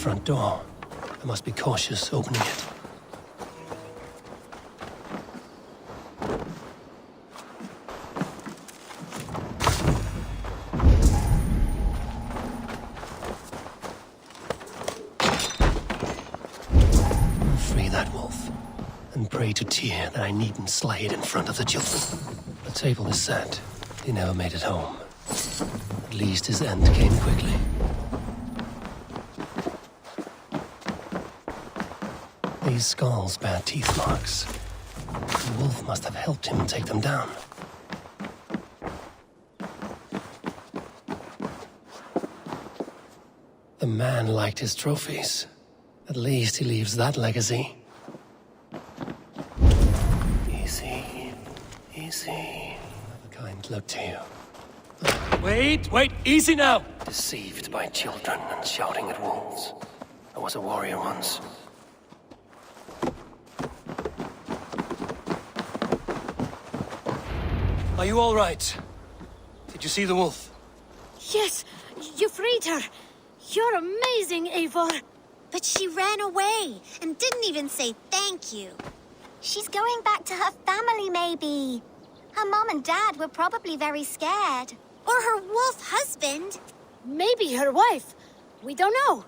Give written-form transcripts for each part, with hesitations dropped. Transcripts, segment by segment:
front door. I must be cautious opening it. Free that wolf, and pray to Tyr that I needn't slay it in front of the children. The table is set. He never made it home. At least his end came quickly. These skulls bear teeth marks. The wolf must have helped him take them down. The man liked his trophies. At least he leaves that legacy. Easy, easy. Have a kind look to you. Wait, easy now! Deceived by children and shouting at wolves. I was a warrior once. Are you all right? Did you see the wolf? Yes, you freed her. You're amazing, Eivor. But she ran away and didn't even say thank you. She's going back to her family, maybe. Her mom and dad were probably very scared. Or her wolf husband. Maybe her wife. We don't know.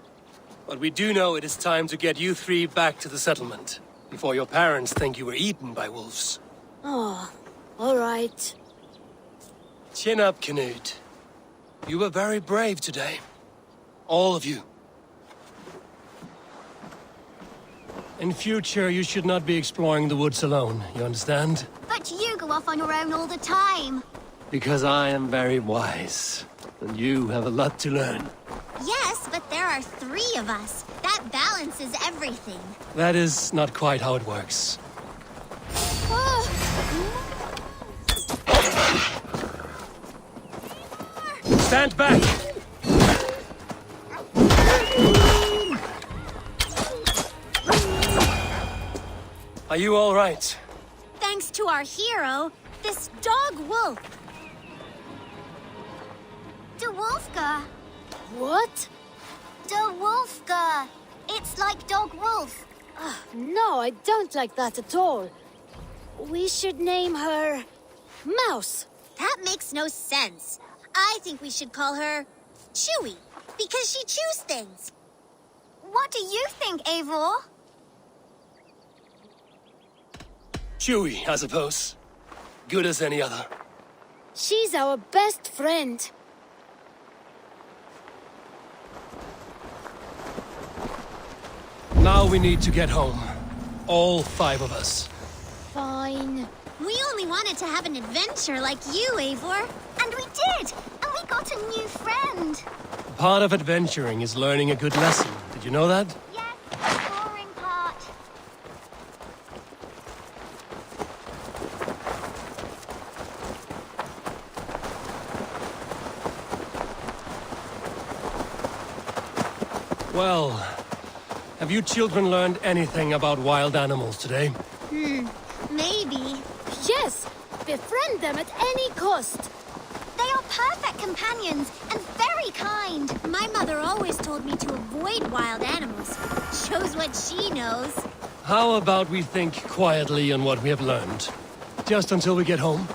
But we do know it is time to get you three back to the settlement, before your parents think you were eaten by wolves. Oh, all right. Chin up, Canute. You were very brave today. All of you. In future, you should not be exploring the woods alone, you understand? But you go off on your own all the time. Because I am very wise, and you have a lot to learn. Yes, but there are 3 of us. That balances everything. That is not quite how it works. Stand back! Are you all right? Thanks to our hero, this dog wolf. De Wolfga. What? De Wolfga. It's like dog wolf. No, I don't like that at all. We should name her... Mouse. That makes no sense. I think we should call her Chewy, because she chews things. What do you think, Eivor? Chewy, I suppose. Good as any other. She's our best friend. Now we need to get home. All 5 of us. Fine. We only wanted to have an adventure like you, Eivor. And we did! And we got a new friend. Part of adventuring is learning a good lesson. Did you know that? Yes, the boring part. Well, have you children learned anything about wild animals today? Maybe. Yes, befriend them at any cost. They are perfect companions and very kind. My mother always told me to avoid wild animals. Shows what she knows. How about we think quietly on what we have learned? Just until we get home?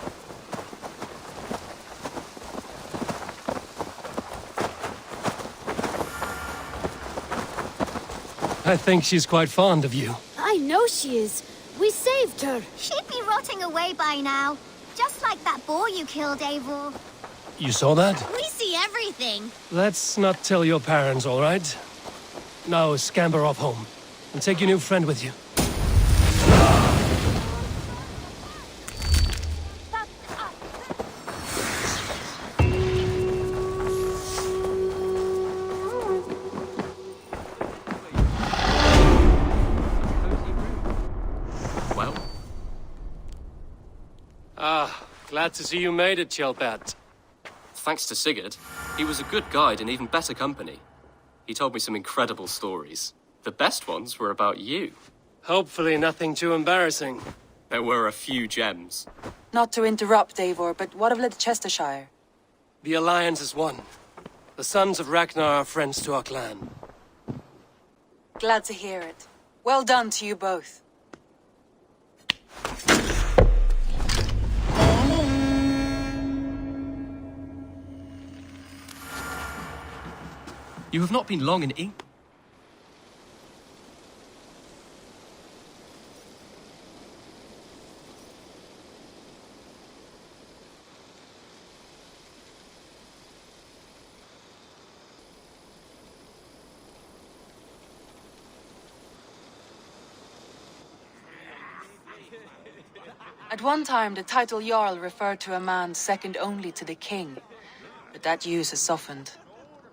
I think she's quite fond of you. I know she is. We saved her. She'd be rotting away by now. Just like that boar you killed, Eivor. You saw that? We see everything. Let's not tell your parents, all right? Now scamper off home. And take your new friend with you. Well, Glad to see you made it, Chelpat. thanks to Sigurd, he was a good guide and even better company. He told me some incredible stories. The best ones were about you. Hopefully nothing too embarrassing. There were a few gems. Not to interrupt, Eivor, but what of Leicestershire? The Alliance is one. The sons of Ragnar are friends to our clan. Glad to hear it. Well done to you both. You have not been long in England. At one time, the title Jarl referred to a man second only to the king. But that use has softened.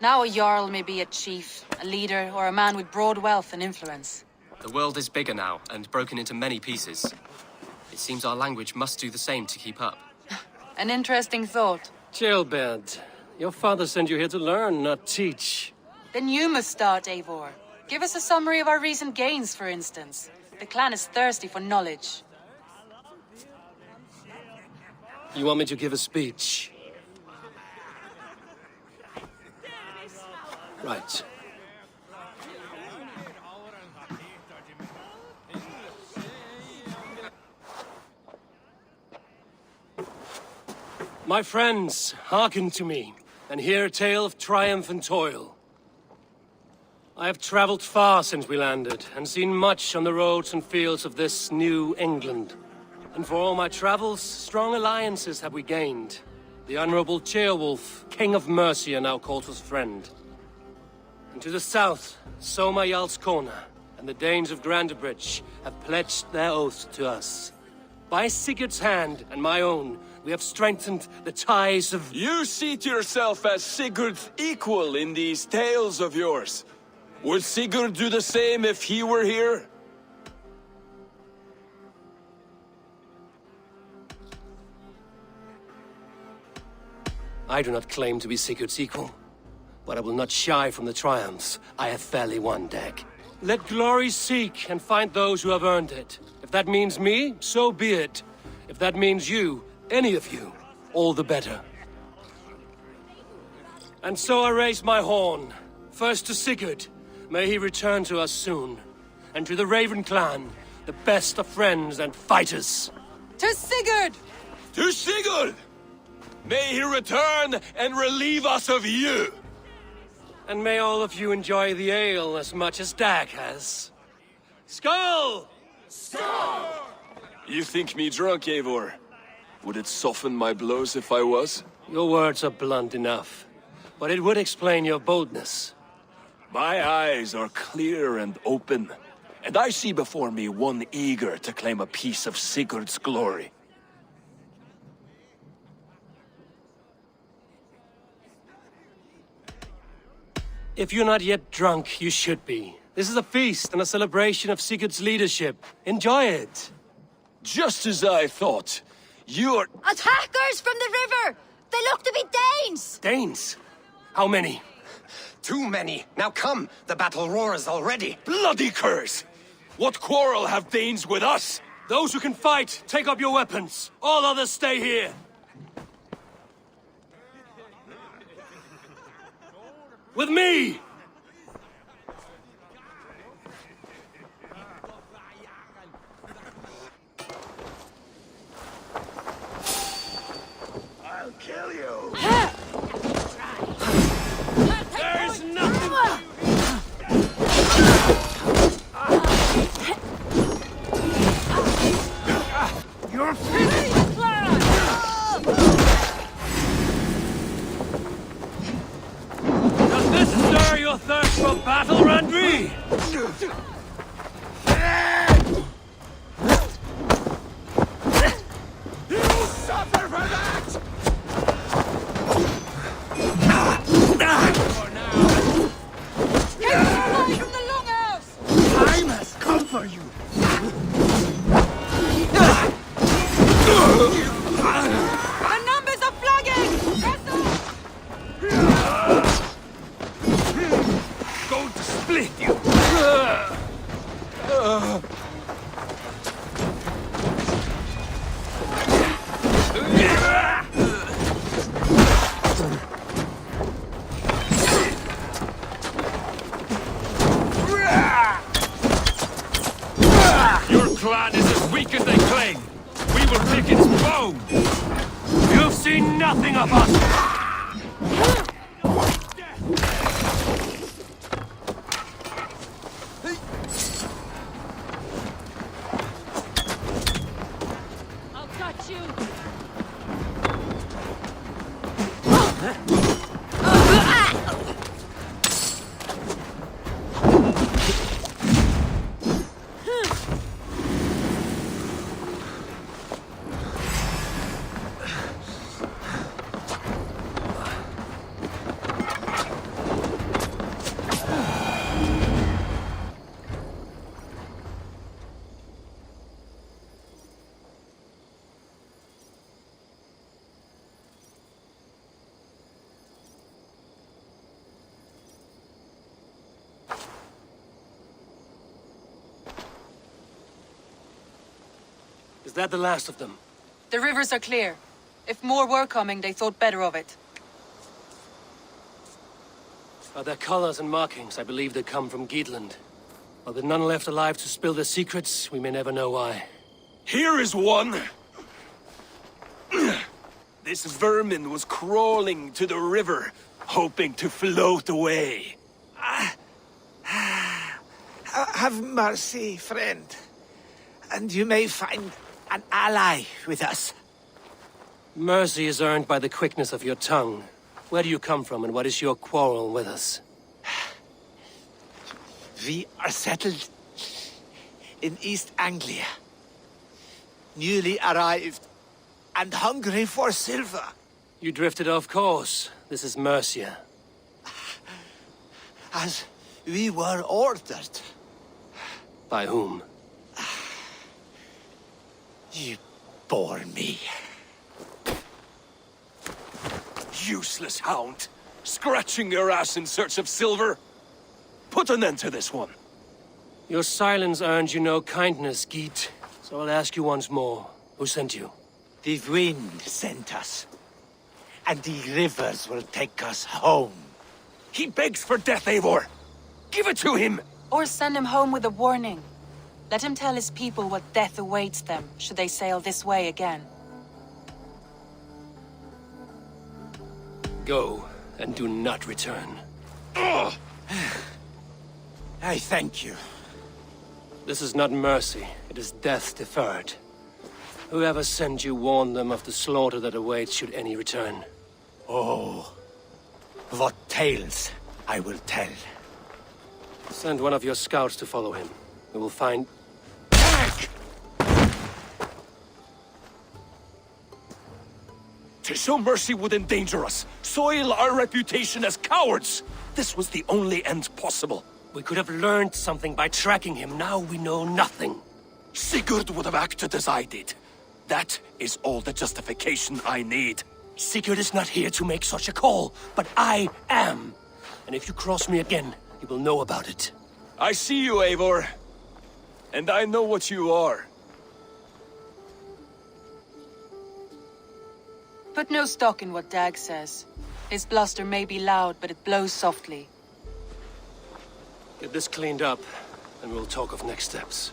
Now a Jarl may be a chief, a leader, or a man with broad wealth and influence. The world is bigger now, and broken into many pieces. It seems our language must do the same to keep up. An interesting thought. Chilbert, your father sent you here to learn, not teach. Then you must start, Eivor. Give us a summary of our recent gains, for instance. The clan is thirsty for knowledge. You want me to give a speech? Right. My friends, hearken to me, and hear a tale of triumph and toil. I have traveled far since we landed, and seen much on the roads and fields of this new England. And for all my travels, strong alliances have we gained. The Honorable Ceolwulf, King of Mercia, now calls us friend. And to the south, Soma Jarlskona and the Danes of Grandebridge have pledged their oath to us. By Sigurd's hand and my own, we have strengthened the ties of... You seat yourself as Sigurd's equal in these tales of yours. Would Sigurd do the same if he were here? I do not claim to be Sigurd's equal, but I will not shy from the triumphs I have fairly won, Dag. Let glory seek and find those who have earned it. If that means me, so be it. If that means you, any of you, all the better. And so I raise my horn, first to Sigurd. May he return to us soon. And to the Raven clan, the best of friends and fighters. To Sigurd! To Sigurd! May he return and relieve us of you! And may all of you enjoy the ale as much as Dag has. Skull! You think me drunk, Eivor? Would it soften my blows if I was? Your words are blunt enough, but it would explain your boldness. My eyes are clear and open, and I see before me one eager to claim a piece of Sigurd's glory. If you're not yet drunk, you should be. This is a feast and a celebration of Sigurd's leadership. Enjoy it. Just as I thought. You're... Attackers from the river! They look to be Danes! Danes? How many? Too many. Now come, the battle roars already. bloody curse! What quarrel have Danes with us? Those who can fight, take up your weapons. All others stay here. With me! I'll kill you! There's nothing... You're finished! Does this stir your thirst for battle, Randri? You suffer for that! seen nothing of us! I'll cut you! Is that the last of them? The rivers are clear. If more were coming, they thought better of it. By their colors and markings, I believe they come from Geatland. While with none left alive to spill their secrets, we may never know why. Here is one. This vermin was crawling to the river, hoping to float away. Have mercy, friend. And you may find an ally with us. Mercy is earned by the quickness of your tongue. Where do you come from, and what is your quarrel with us? We are settled in East Anglia. Newly arrived and hungry for silver. You drifted off course. This is Mercia. As we were ordered. By whom? You bore me. Useless hound. Scratching your ass in search of silver. Put an end to this one. Your silence earned you no kindness, Geet. So I'll ask you once more. Who sent you? The wind sent us. And the rivers will take us home. He begs for death, Eivor. Give it to him. Or send him home with a warning. Let him tell his people what death awaits them, should they sail this way again. Go, and do not return. Ugh. I thank you. This is not mercy, it is death deferred. Whoever sent you warned them of the slaughter that awaits should any return. Oh, what tales I will tell. Send one of your scouts to follow him. We will find... To show mercy would endanger us, soil our reputation as cowards. This was the only end possible. We could have learned something by tracking him. Now we know nothing. Sigurd would have acted as I did. That is all the justification I need. Sigurd is not here to make such a call, but I am. And if you cross me again, you will know about it. I see you, Eivor. And I know what you are. Put no stock in what Dag says. His bluster may be loud, but it blows softly. Get this cleaned up, and we'll talk of next steps.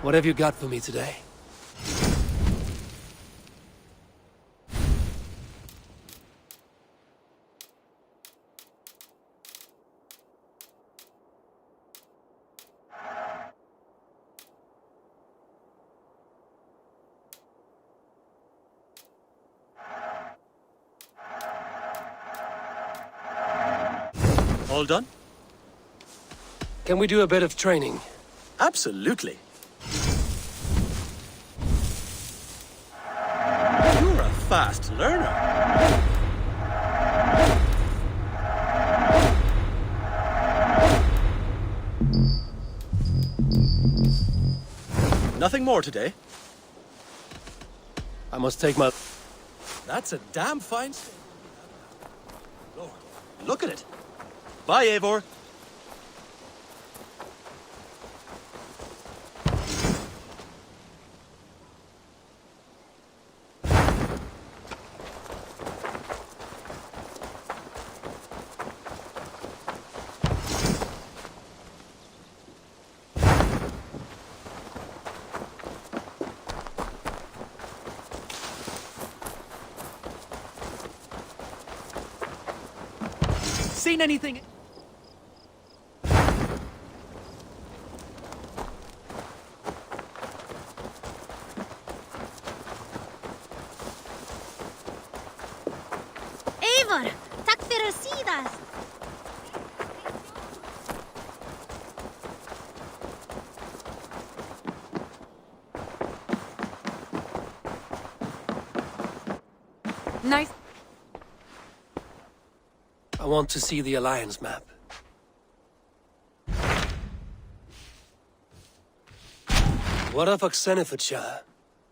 What have you got for me today? All done? Can we do a bit of training? Absolutely. You're a fast learner. Nothing more today? I must take my... That's a damn fine... Lord, look at it. Bye, Eivor. Seen anything? Eivor, tack för sidas. Nice. I want to see the Alliance map. What of Oxenfordshire?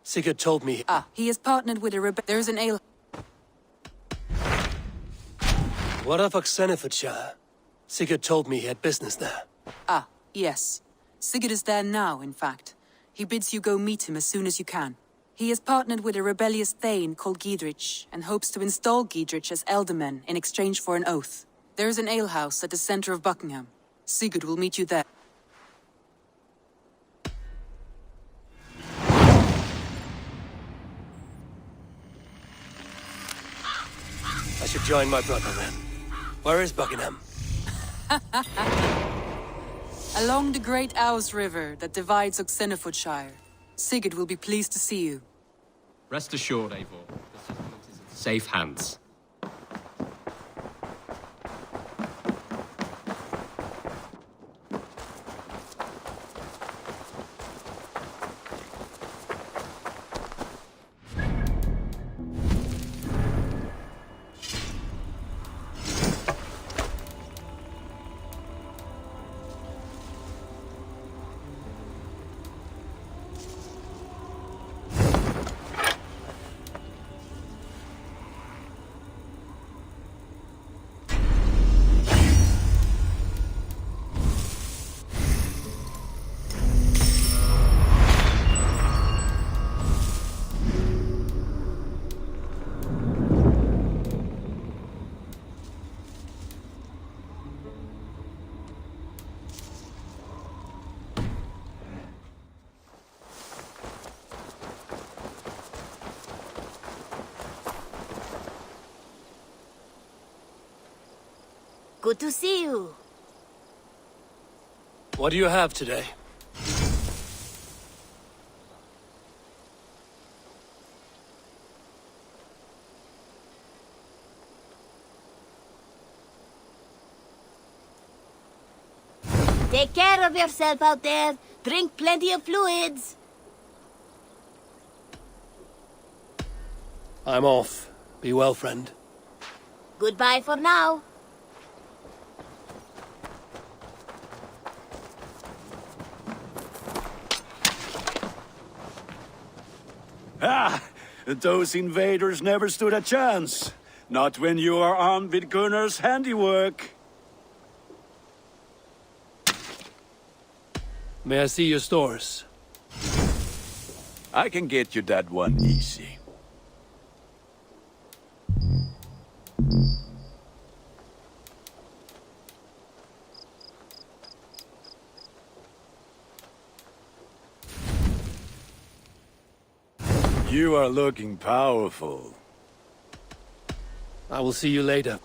Sigurd told me... He has partnered with a There's an ale... What of Oxenfordshire? Sigurd told me he had business there. Yes. Sigurd is there now, in fact. He bids you go meet him as soon as you can. He has partnered with a rebellious thane called Giedrich, and hopes to install Giedrich as elderman in exchange for an oath. There is an alehouse at the center of Buckingham. Sigurd will meet you there. I should join my brother then. Where is Buckingham? Along the great Ouse River that divides Oxenfordshire. Sigurd will be pleased to see you. Rest assured, Eivor, the settlement is in safe hands. Good to see you. What do you have today? Take care of yourself out there. Drink plenty of fluids. I'm off. Be well, friend. Goodbye for now. Those invaders never stood a chance. Not when you are armed with Gunnar's handiwork. May I see your stores? I can get you that one easy. You are looking powerful. I will see you later.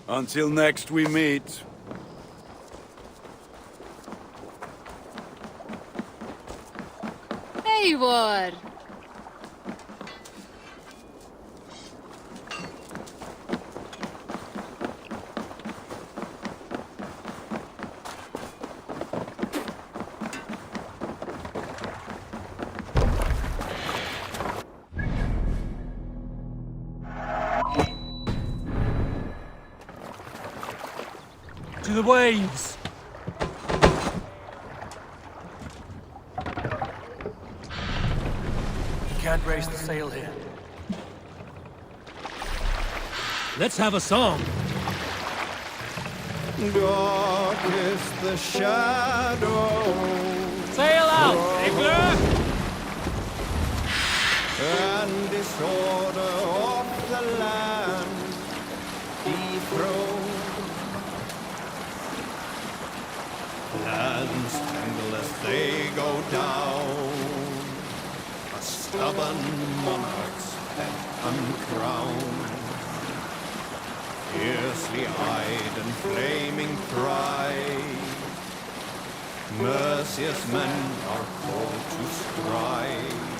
Until next we meet. Eivor! To the waves! You can't raise the sail here. Let's have a song. Dark is the shadow. Sail out! And disorder of the land dethroned. Lands tangle as they go down. A stubborn monarch's head uncrowned. Fiercely eyed and flaming pride. Merciless men are called to strive.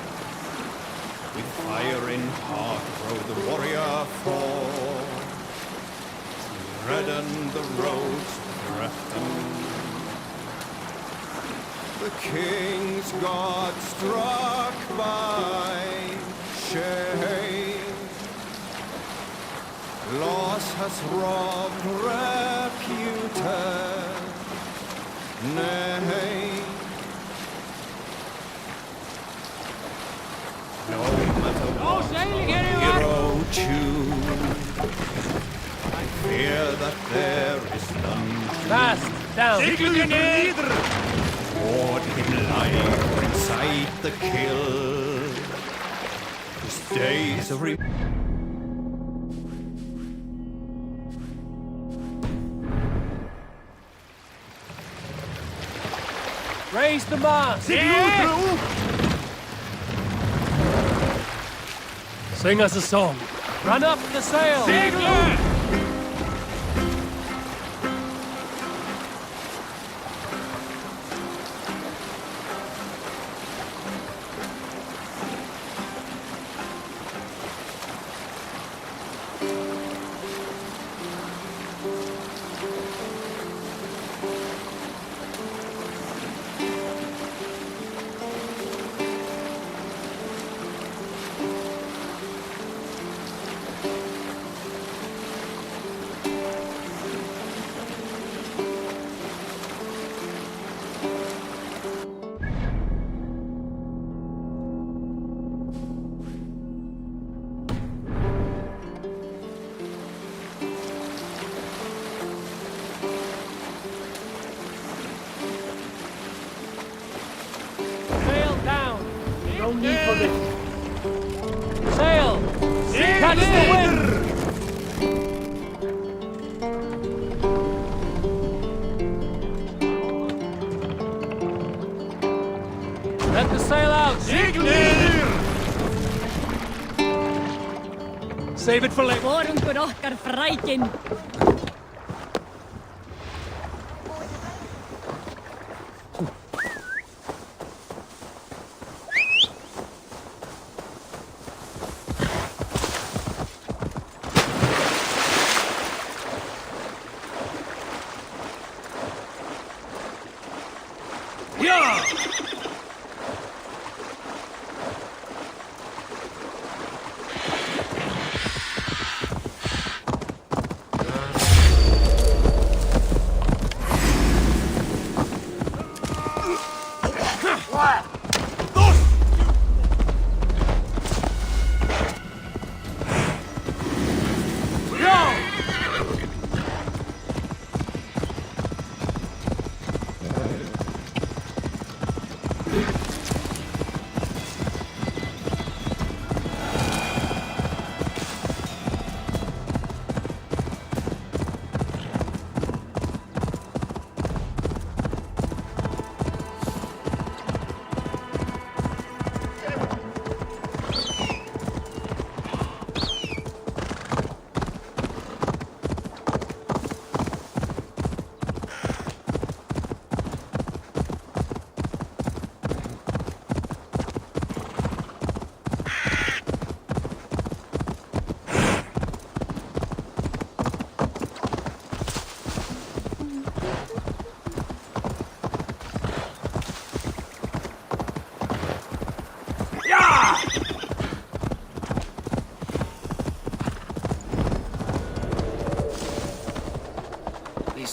With fire in heart grow the warrior forth. To redden the roads with breath. The king's God struck by shame. Loss has robbed reputed name. No matter what hero choose, I fear that there is none to Fast! Down! Ward him life or incite the kill. His days of Raise the mast! Sing us a song. Run up the sail! No need for this. Sail! Catch the wind! Let the sail out! Save it for later. Vorungur okkar frækin.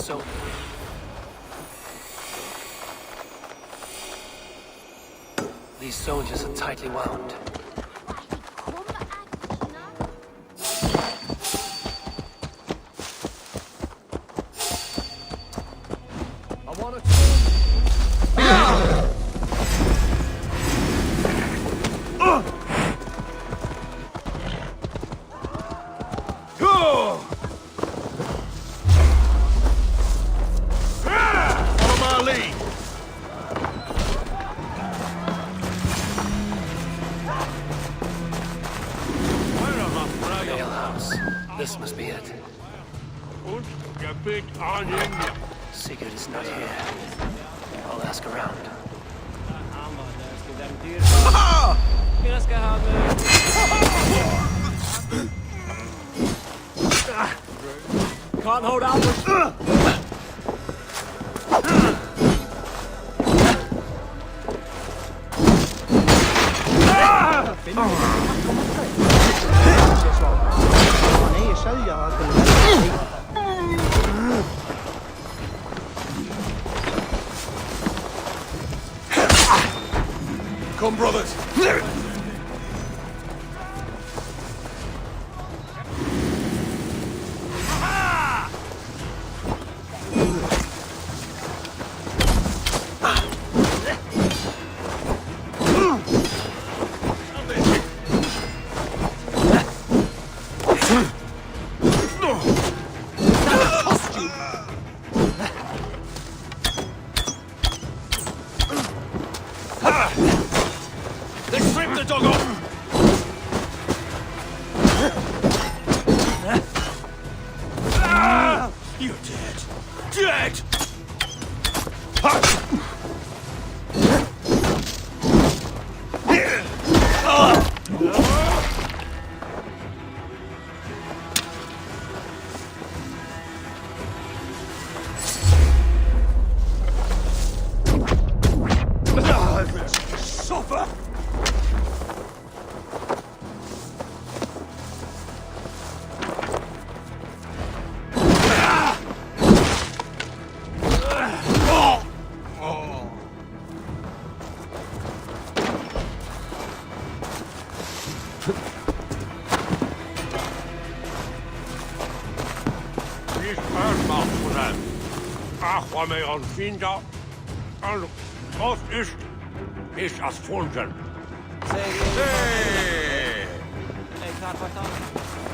so... These soldiers are tightly wound. I want to... This must be it. Sigurd is not here. I'll ask around. Can't hold out. Come, brothers.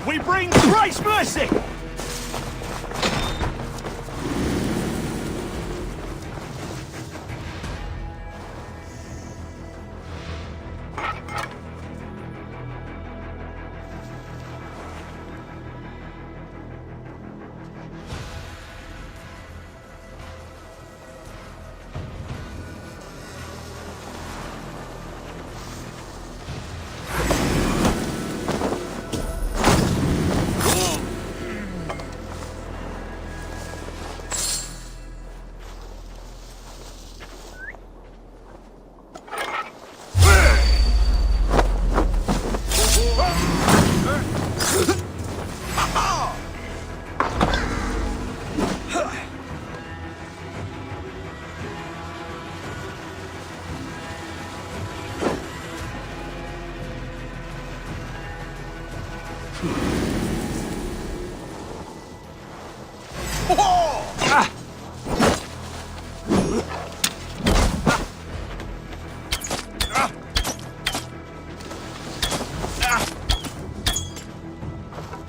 We bring Christ's mercy!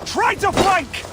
Try to flank!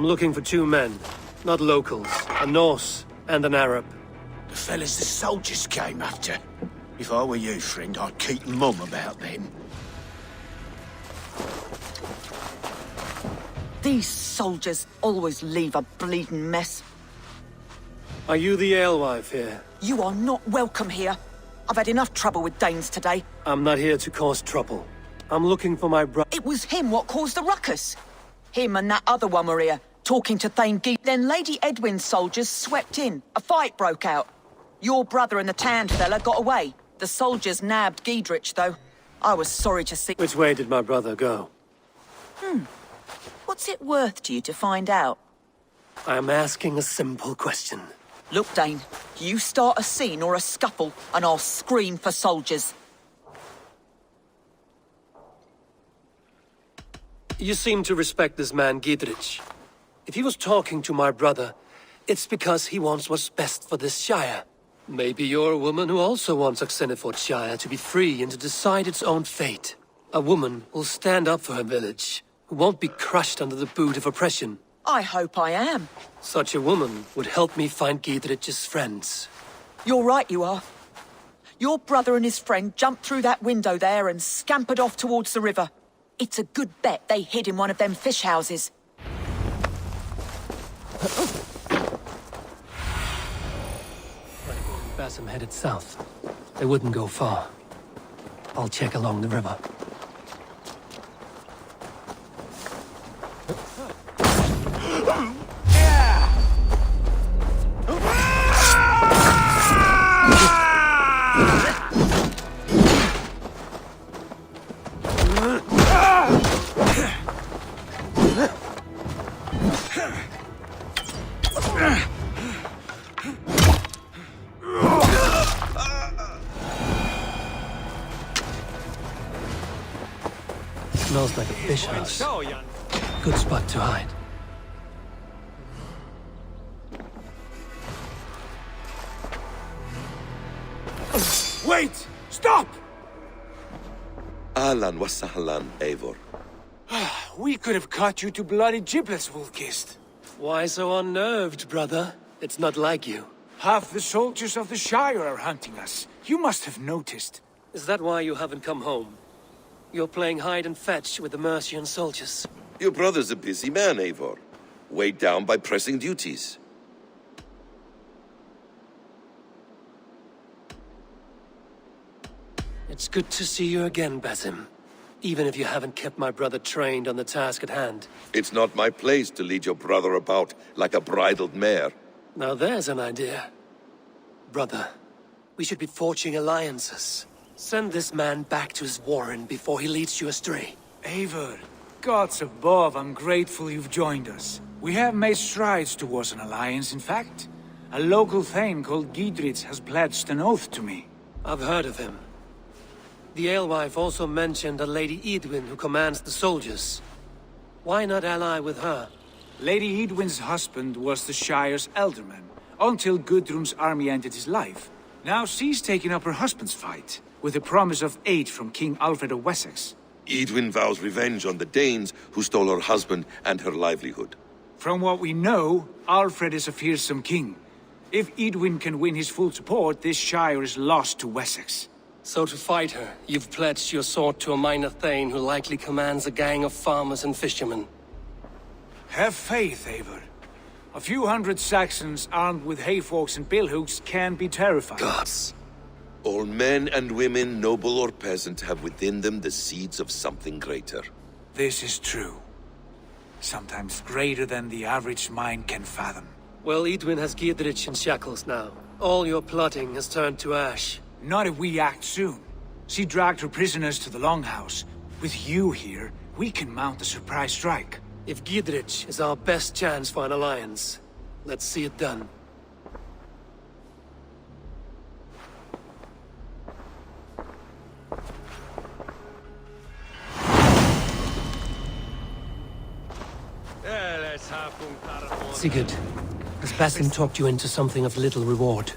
I'm looking for two men, not locals, a Norse and an Arab. The fellas the soldiers came after. If I were you, friend, I'd keep mum about them. These soldiers always leave a bleeding mess. Are you the alewife here? You are not welcome here. I've had enough trouble with Danes today. I'm not here to cause trouble. I'm looking for my brother. It was him what caused the ruckus. Him and that other one were here, talking to Thane Ge. Then Lady Edwin's soldiers swept in. A fight broke out. Your brother and the tanned fella got away. The soldiers nabbed Giedrich, though. I was sorry to see... Which way did my brother go? What's it worth to you to find out? I'm asking a simple question. Look, Dane, you start a scene or a scuffle, and I'll scream for soldiers. You seem to respect this man, Giedrich. If he was talking to my brother, it's because he wants what's best for this Shire. Maybe you're a woman who also wants Oxenford Shire to be free and to decide its own fate. A woman who'll stand up for her village, who won't be crushed under the boot of oppression. I hope I am. Such a woman would help me find Giedrich's friends. You're right, you are. Your brother and his friend jumped through that window there and scampered off towards the river. It's a good bet they hid in one of them fish houses. Basim headed south. They wouldn't go far. I'll check along the river. Smells like a fish house. Good spot to hide. Wait! Stop! Ahlan wa sahlan, Eivor. We could have cut you to bloody giblets, Wolfkist. Why so unnerved, brother? It's not like you. Half the soldiers of the Shire are hunting us. You must have noticed. Is that why you haven't come home? You're playing hide and fetch with the Mercian soldiers. Your brother's a busy man, Eivor. Weighed down by pressing duties. It's good to see you again, Basim. Even if you haven't kept my brother trained on the task at hand. It's not my place to lead your brother about like a bridled mare. Now there's an idea. Brother, we should be forging alliances. Send this man back to his warren before he leads you astray. Eivor, gods above, I'm grateful you've joined us. We have made strides towards an alliance, in fact. A local thane called Giedrich has pledged an oath to me. I've heard of him. The alewife also mentioned a Lady Edwin who commands the soldiers. Why not ally with her? Lady Edwin's husband was the Shire's elderman, until Gudrun's army ended his life. Now she's taken up her husband's fight, with a promise of aid from King Alfred of Wessex. Edwin vows revenge on the Danes who stole her husband and her livelihood. From what we know, Alfred is a fearsome king. If Edwin can win his full support, this Shire is lost to Wessex. So to fight her, you've pledged your sword to a minor thane who likely commands a gang of farmers and fishermen. Have faith, Eivor. A few hundred Saxons armed with hayforks and billhooks can be terrifying. Gods. All men and women, noble or peasant, have within them the seeds of something greater. This is true. Sometimes greater than the average mind can fathom. Well, Edwin has Giedrich in shackles now. All your plotting has turned to ash. Not if we act soon. She dragged her prisoners to the Longhouse. With you here, we can mount a surprise strike. If Giedrich is our best chance for an alliance, let's see it done. Sigurd, has Basim talked you into something of little reward?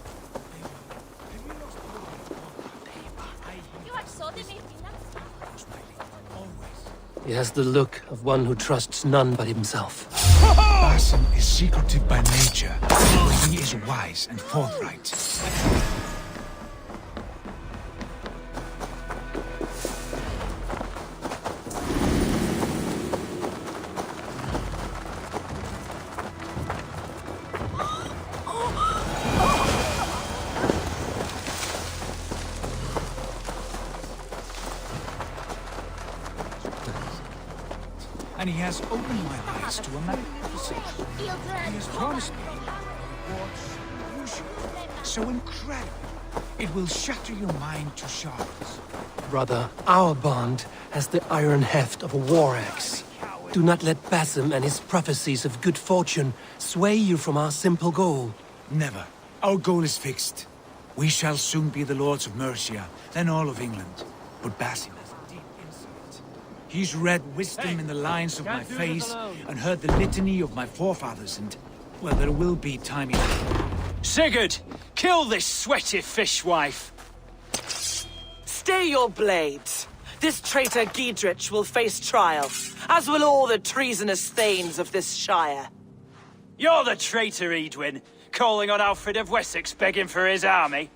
He has the look of one who trusts none but himself. Basim is secretive by nature, but he is wise and forthright. And he has opened my eyes to a magnificent. He has promised me what's unusual, so incredible. It will shatter your mind to shards. Brother, our bond has the iron heft of a war axe. Do not let Basim and his prophecies of good fortune sway you from our simple goal. Never. Our goal is fixed. We shall soon be the lords of Mercia, then all of England. But Basim has a deep insight. He's read wisdom in the lines of my face and heard the litany of my forefathers, and, well, there will be time enough. Sigurd! Kill this sweaty fishwife! Stay your blades. This traitor Giedrich will face trial, as will all the treasonous thanes of this shire. You're the traitor, Edwin, calling on Alfred of Wessex begging for his army.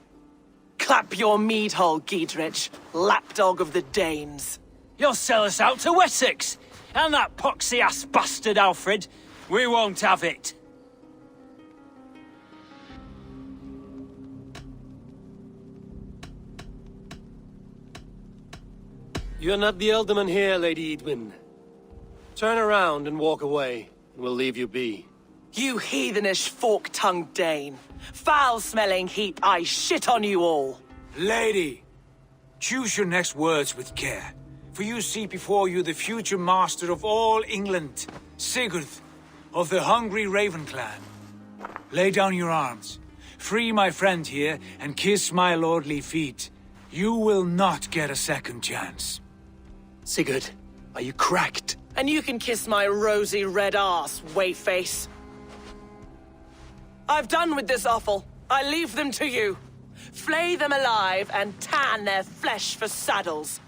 Clap your mead hole, Giedrich, lapdog of the Danes. You'll sell us out to Wessex, and that poxy-ass bastard Alfred. We won't have it. You're not the Elderman here, Lady Edwin. Turn around and walk away, and we'll leave you be. You heathenish fork-tongued Dane. Foul-smelling heap, I shit on you all. Lady, choose your next words with care, for you see before you the future master of all England, Sigurd, of the hungry Raven clan. Lay down your arms, free my friend here, and kiss my lordly feet. You will not get a second chance. Sigurd, are you cracked? And you can kiss my rosy red arse, wayface. I've done with this offal. I leave them to you. Flay them alive and tan their flesh for saddles.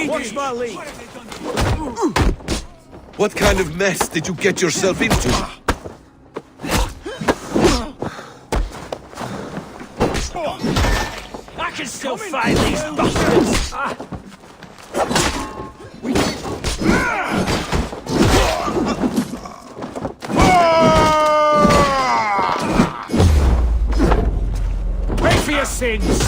Watch my lead. What kind of mess did you get yourself into? I can still fight these bastards! Pay for your sins!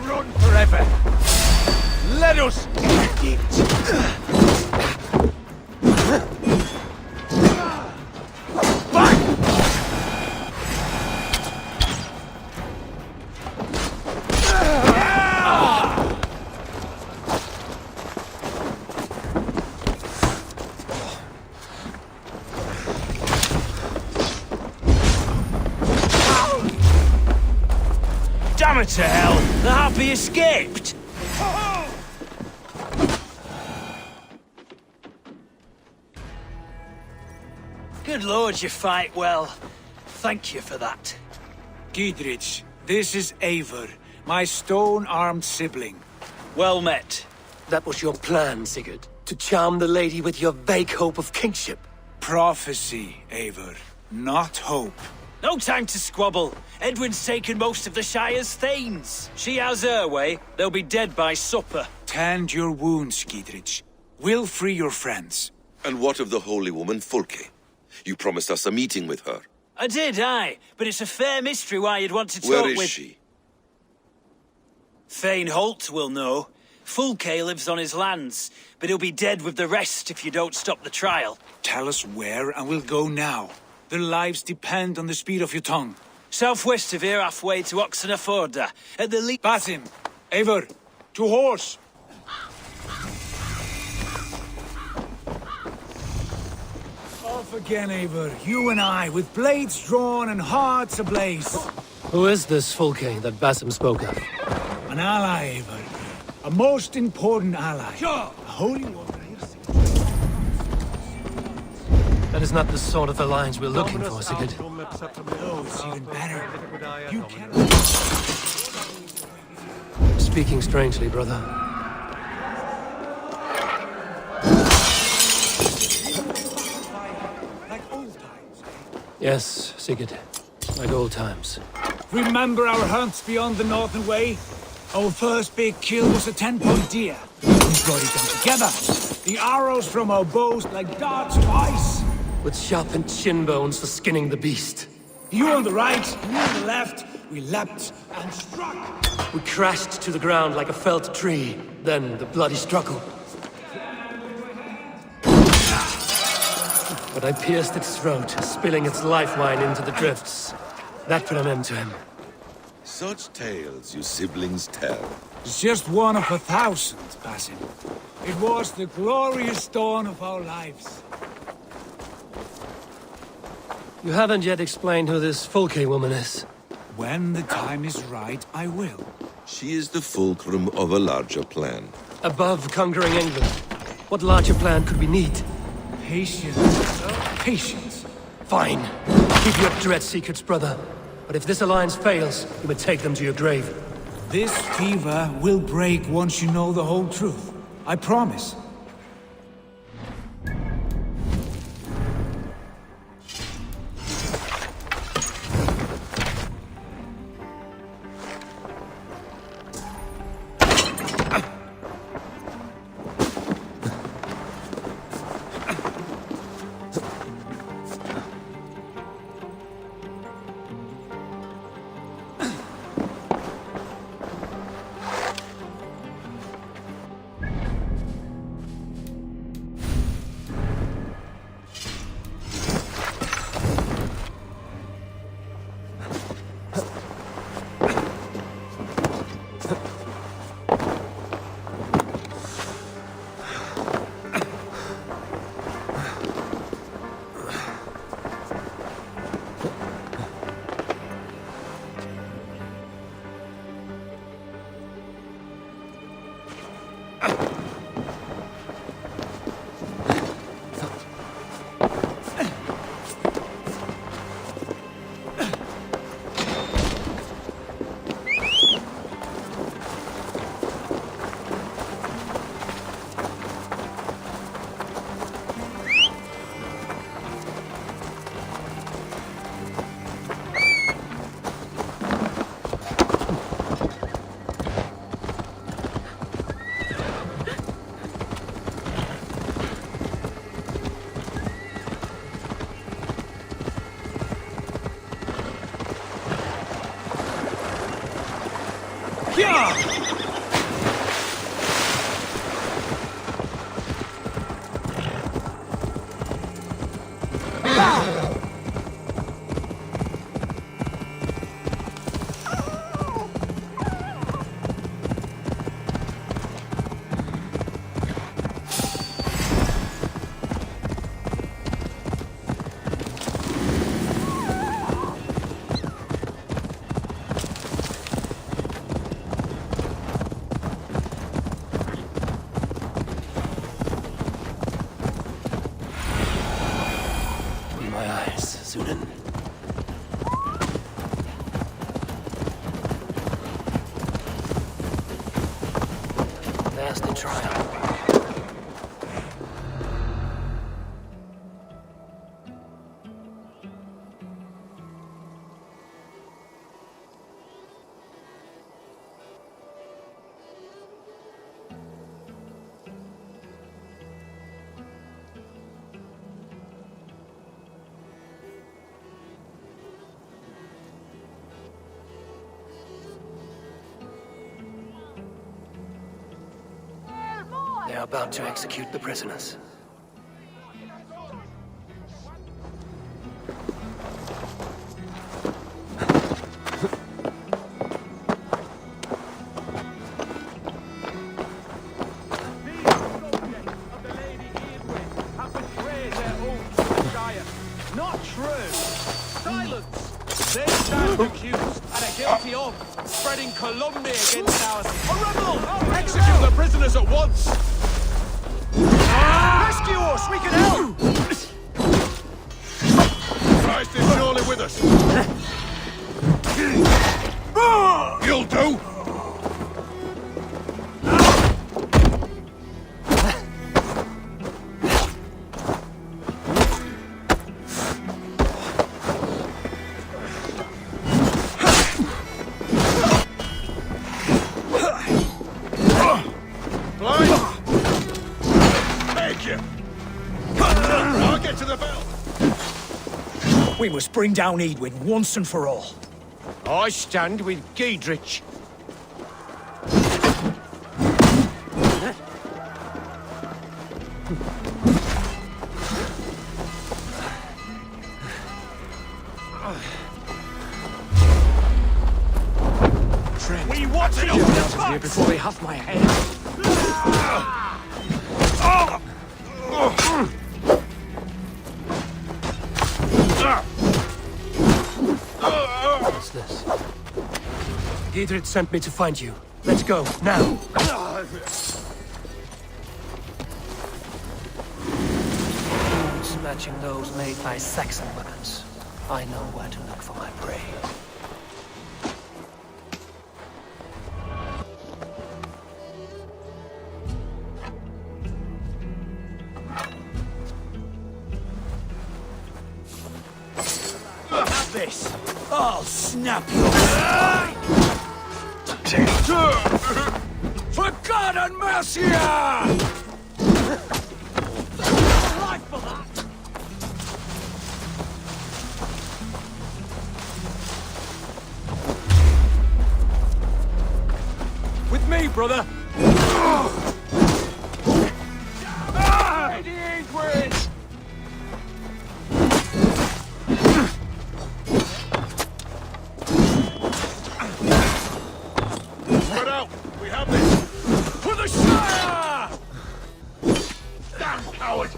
Run forever! Let us end it! Damn it to hell! The harpy escaped! Good lord, you fight well. Thank you for that. Giedrich, this is Eivor, my stone-armed sibling. Well met. That was your plan, Sigurd. To charm the lady with your vague hope of kingship. Prophecy, Eivor, not hope. No time to squabble. Edwin's taken most of the Shire's thanes. She has her way. They'll be dead by supper. Tend your wounds, Giedrich. We'll free your friends. And what of the holy woman Fulke? You promised us a meeting with her. I did, aye. But it's a fair mystery why you'd want to talk Where with... is she? Thane Holt will know. Fulke lives on his lands, but he'll be dead with the rest if you don't stop the trial. Tell us where, and we'll go now. Their lives depend on the speed of your tongue. Southwest of here, halfway to Oxenaforda, at the Basim! Eivor! To horse! Off again, Eivor. You and I, with blades drawn and hearts ablaze. Who is this Fulke that Basim spoke of? An ally, Eivor. A most important ally. Sure. A holy woman. That is not the sort of alliance we're looking for, Sigurd. Oh, it's even better. You can... Speaking strangely, brother. Like old times. Yes, Sigurd. Like old times. Remember our hunts beyond the Northern Way? Our first big kill was a 10-point deer. We brought it down together. The arrows from our bows like darts of ice. With sharpened shin bones for skinning the beast. You on the right, me on the left. We leapt and struck. We crashed to the ground like a felled tree. Then the bloody struggle. But I pierced its throat, spilling its life wine into the drifts. That put an end to him. Such tales you siblings tell. It's just one of 1,000, Basim. It was the glorious dawn of our lives. You haven't yet explained who this Folke woman is. When the time is right, I will. She is the fulcrum of a larger plan. Above conquering England, what larger plan could we need? Patience. Patience. Fine. Keep your dread secrets, brother. But if this alliance fails, you may take them to your grave. This fever will break once you know the whole truth. I promise. They are about to execute the prisoners. Not true! Silence! They stand accused and are guilty of spreading calumny against our... A rebel! Execute the prisoners at once! Rescue us! We can help! us! You'll do! We must bring down Edwin once and for all. I stand with Giedrich. We watch it over here before they have my head. What's this? Giedrich sent me to find you. Let's go, now. Boots matching those made by Saxon weapons. I know where to look for my prey. Have this. I'll snap your eye. For God and mercy! Life for that. With me, brother! Spread out! We have this! For the Shire! Damn coward!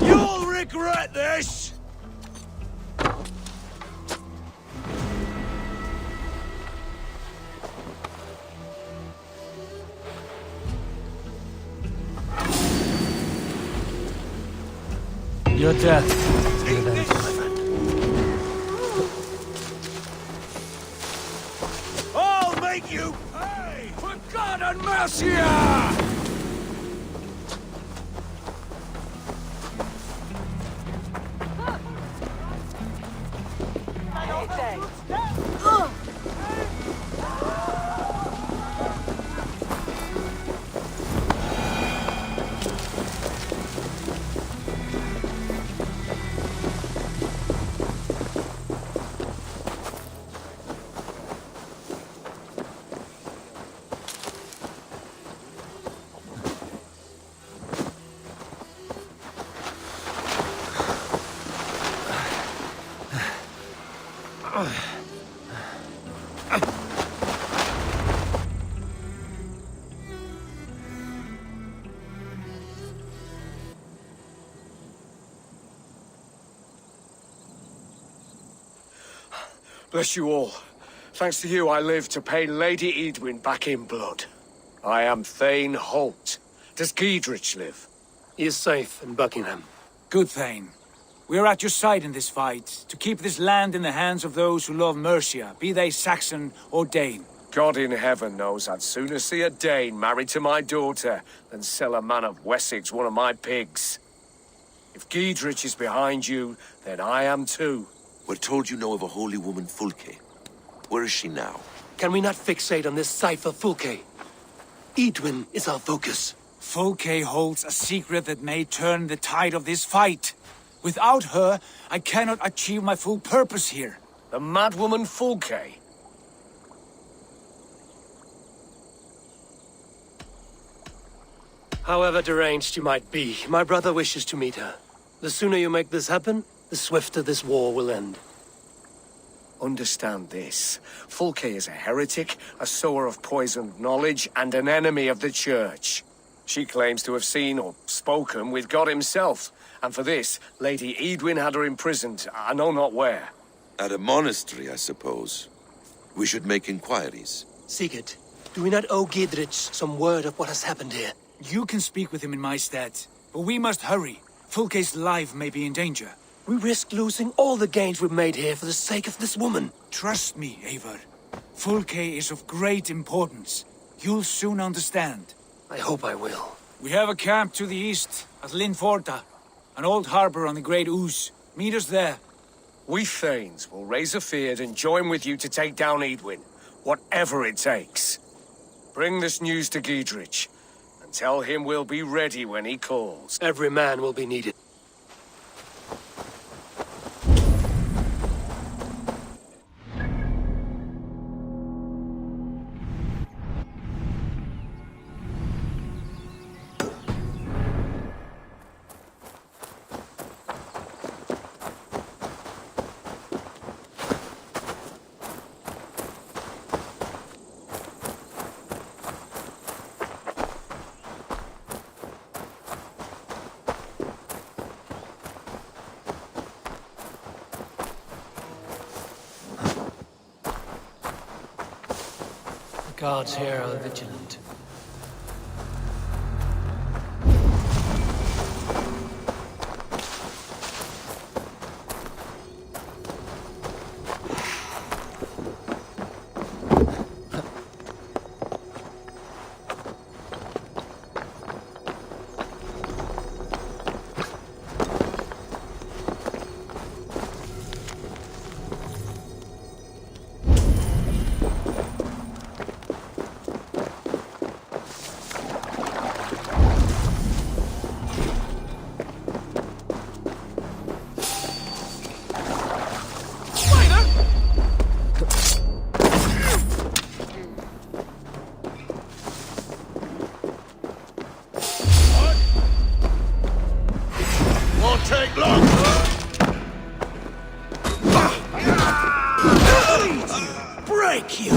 You'll regret this! Your death is an event, my friend. I'll make you pay! For God and mercy! Bless you all. Thanks to you, I live to pay Lady Edwin back in blood. I am Thane Holt. Does Giedrich live? He is safe in Buckingham. Good Thane. We are at your side in this fight, to keep this land in the hands of those who love Mercia, be they Saxon or Dane. God in heaven knows I'd sooner see a Dane married to my daughter than sell a man of Wessex one of my pigs. If Giedrich is behind you, then I am too. We're told you know of a holy woman, Fulke. Where is she now? Can we not fixate on this cipher, Fulke? Edwin is our focus. Fulke holds a secret that may turn the tide of this fight. Without her, I cannot achieve my full purpose here. The madwoman Fulke? However deranged you might be, my brother wishes to meet her. The sooner you make this happen, the swifter this war will end. Understand this. Fulke is a heretic, a sower of poisoned knowledge, and an enemy of the Church. She claims to have seen or spoken with God himself, and for this, Lady Edwin had her imprisoned, I know not where. At a monastery, I suppose. We should make inquiries. Sigurd, do we not owe Giedrich some word of what has happened here? You can speak with him in my stead, but we must hurry. Fulke's life may be in danger. We risk losing all the gains we've made here for the sake of this woman. Trust me, Eivor. Fulke is of great importance. You'll soon understand. I hope I will. We have a camp to the east, at Linforta. An old harbor on the Great Ouse. Meet us there. We Thanes will raise a feard and join with you to take down Edwin, whatever it takes. Bring this news to Giedrich, and tell him we'll be ready when he calls. Every man will be needed. The guards here are vigilant. Take long. Break you!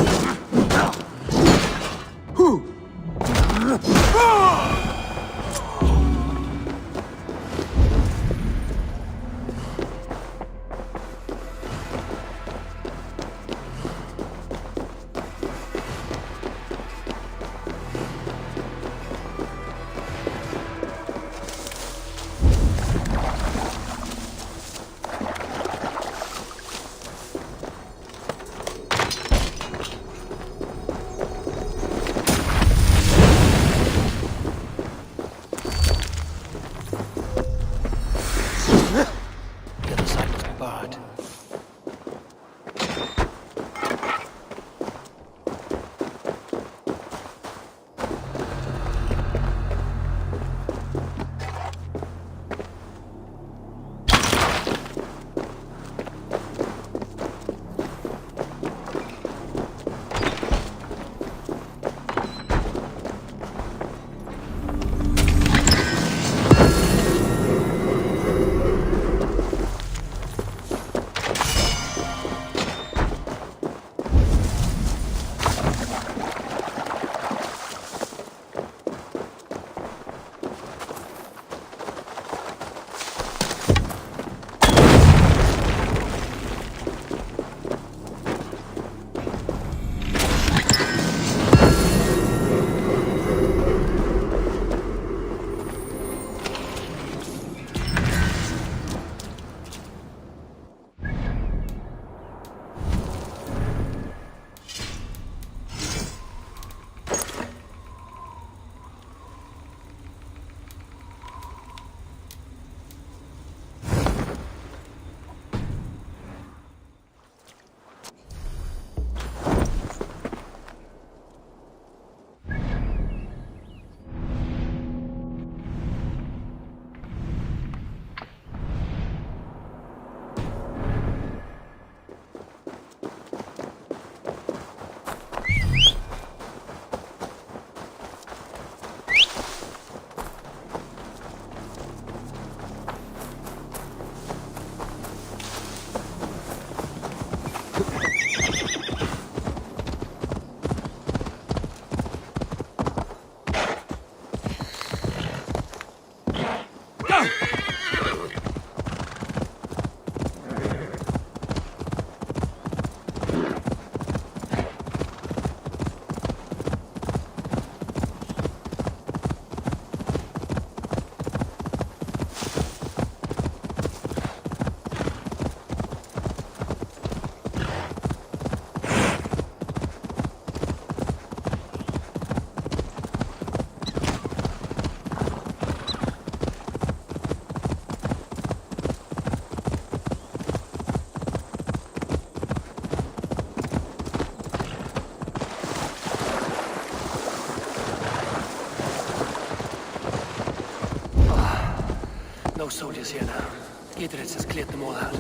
No soldiers here now. Gidritz has cleared them all out.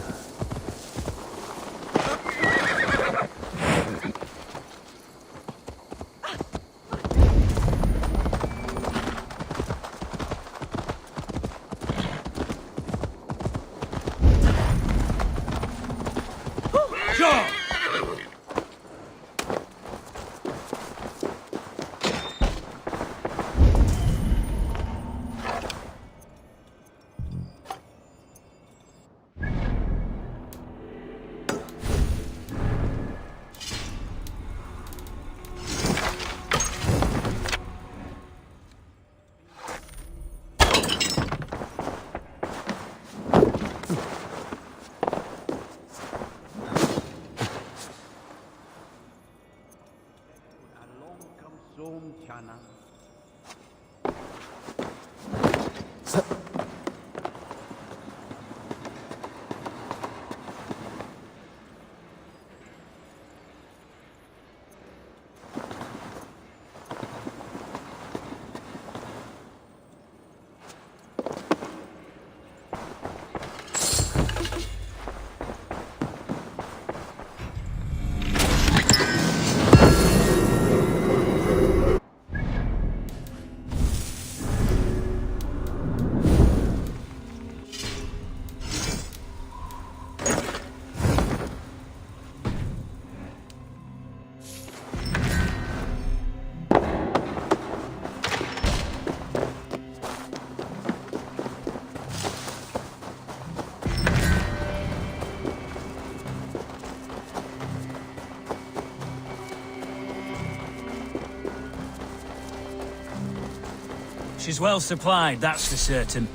She's well supplied, that's for certain.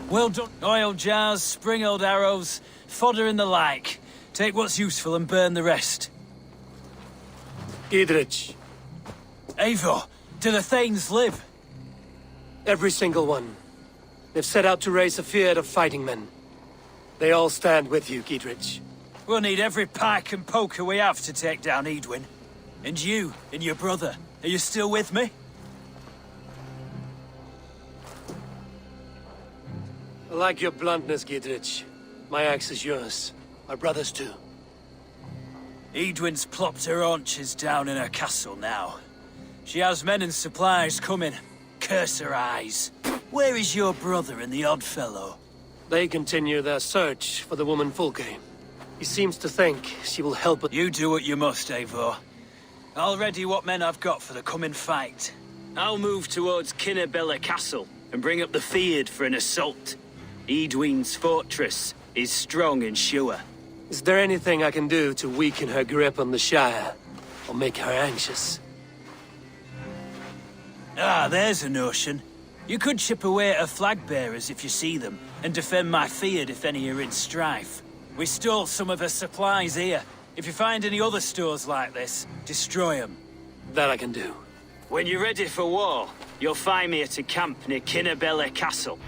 Well done. Oil jars, spring-oiled arrows, fodder and the like. Take what's useful and burn the rest. Gidritz. Eivor, do the Thanes live? Every single one. They've set out to raise a fear of fighting men. They all stand with you, Gidritz. We'll need every pike and poker we have to take down Edwin. And you, and your brother, are you still with me? I like your bluntness, Gidritz. My axe is yours. My brother's too. Edwin's plopped her haunches down in her castle now. She has men and supplies coming. Curse her eyes. Where is your brother and the odd fellow? They continue their search for the woman Fulke. He seems to think she will help. You do what you must, Eivor. I'll ready what men I've got for the coming fight. I'll move towards Kinnebella Castle and bring up the Fyrd for an assault. Edwin's fortress is strong and sure. Is there anything I can do to weaken her grip on the Shire? Or make her anxious? Ah, there's a notion. You could chip away at her flag bearers if you see them, and defend my Fyrd if any are in strife. We stole some of her supplies here. If you find any other stores like this, destroy them. That I can do. When you're ready for war, you'll find me at a camp near Kinnebella Castle.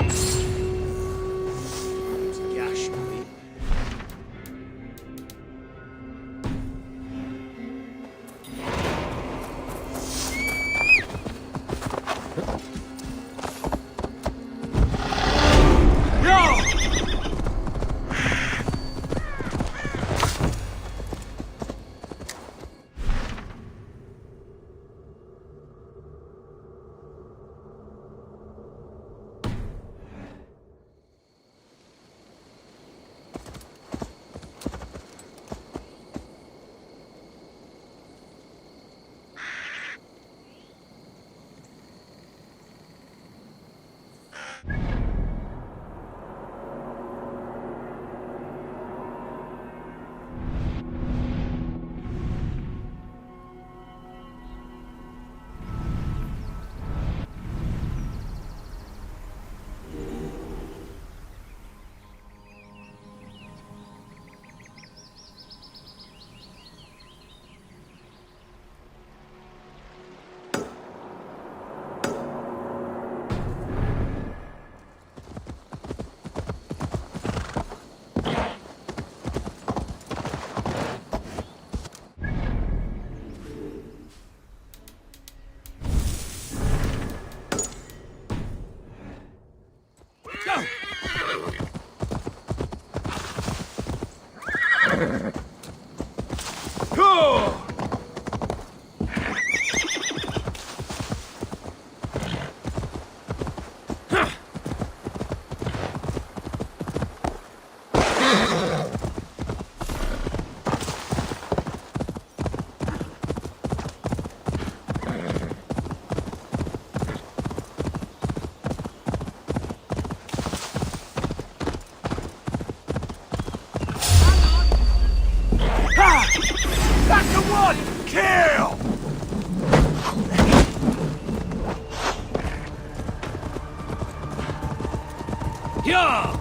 That's the one! Kill! Yeah!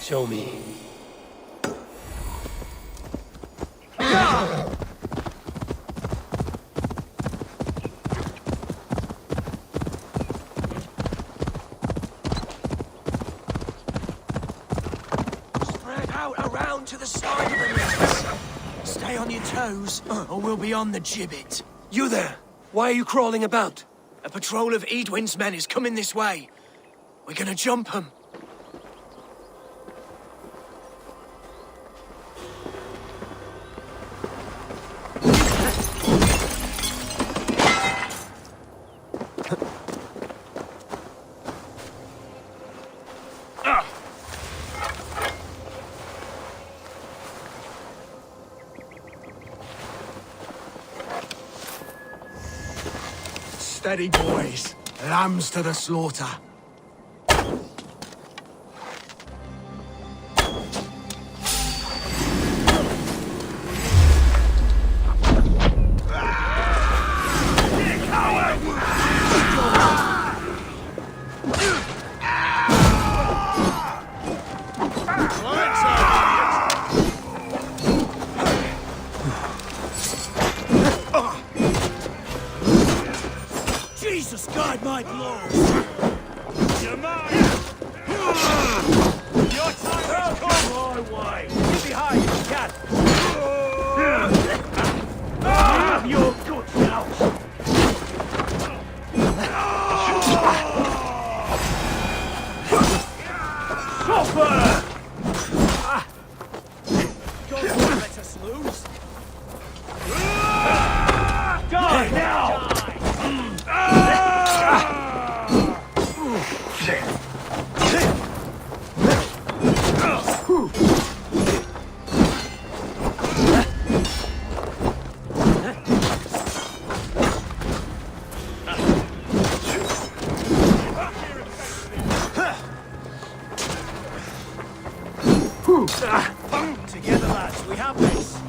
Show me. Spread out around to the side of the nets. Stay on your toes, or we'll be on the gibbet. You there! Why are you crawling about? A patrol of Edwin's men is coming this way. We're gonna jump them. Steady, boys. Lambs to the slaughter. Jesus, guide my blows! You're mine! Your time has come my way! Get behind, you can! Have your guts now! Chopper! God won't let us lose! Die now! Together, lads, we have this.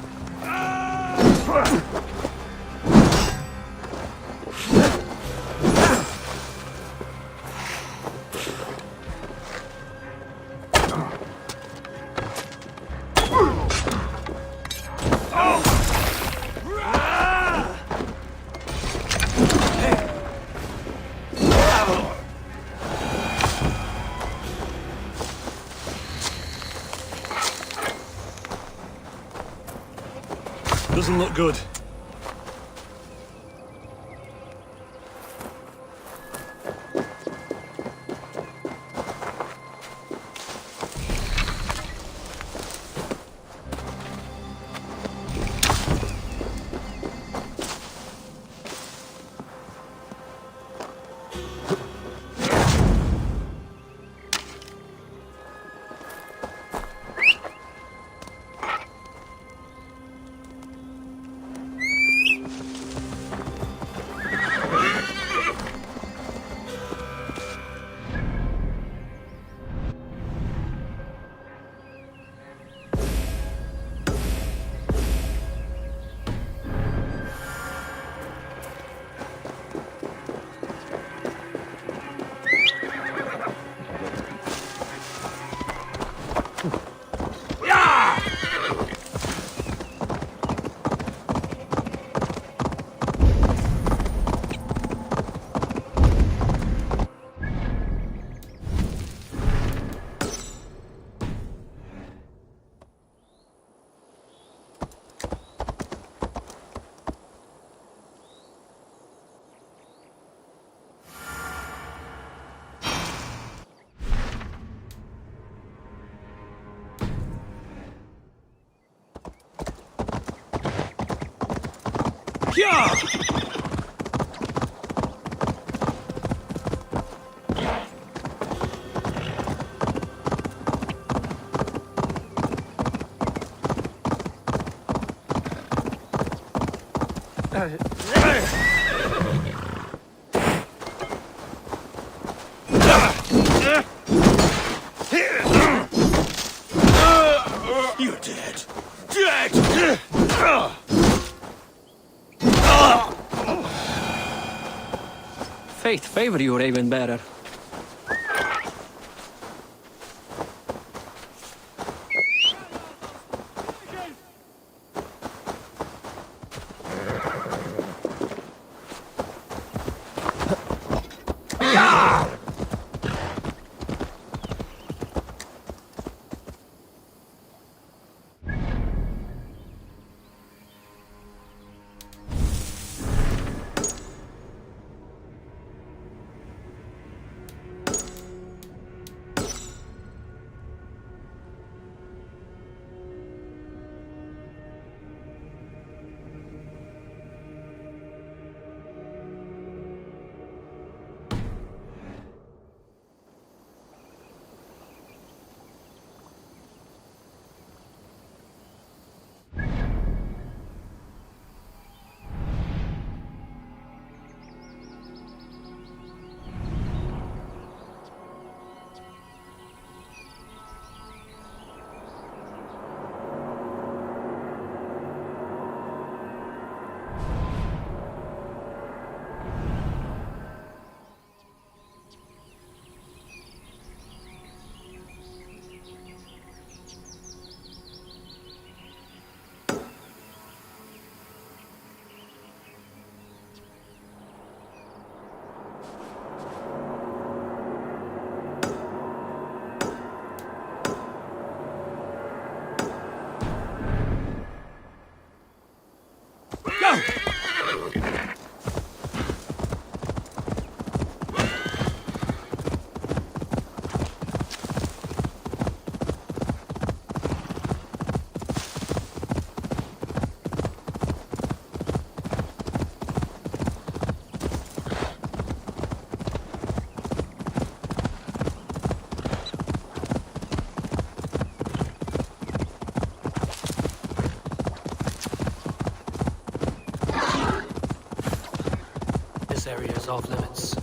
Doesn't look good. You're dead. Dead! Fate favor you, Raven Bearer. This area is off limits.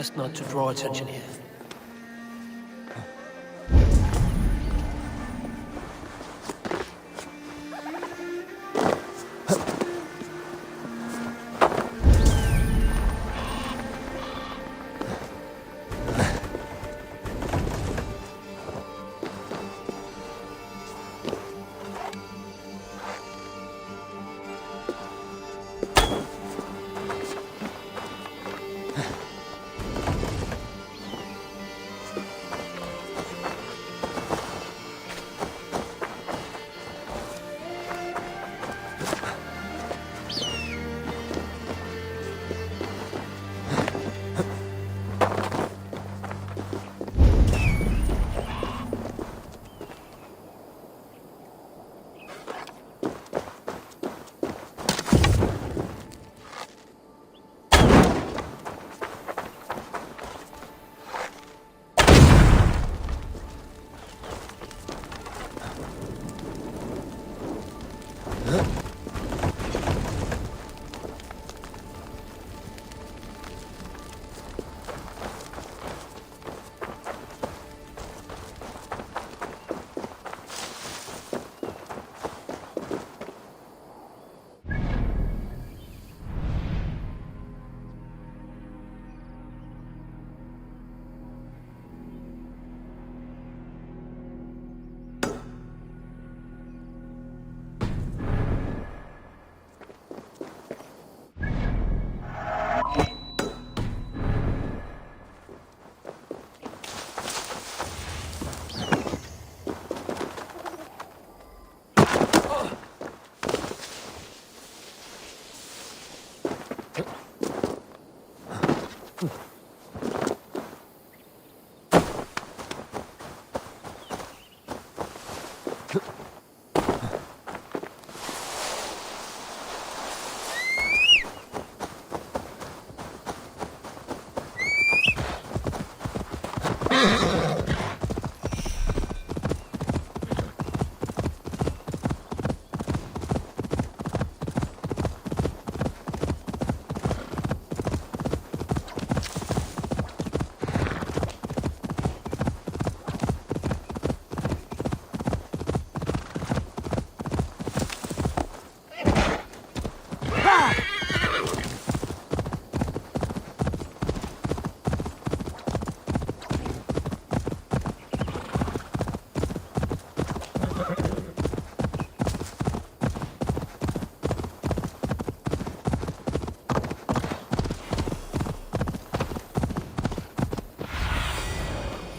Best not to draw attention here.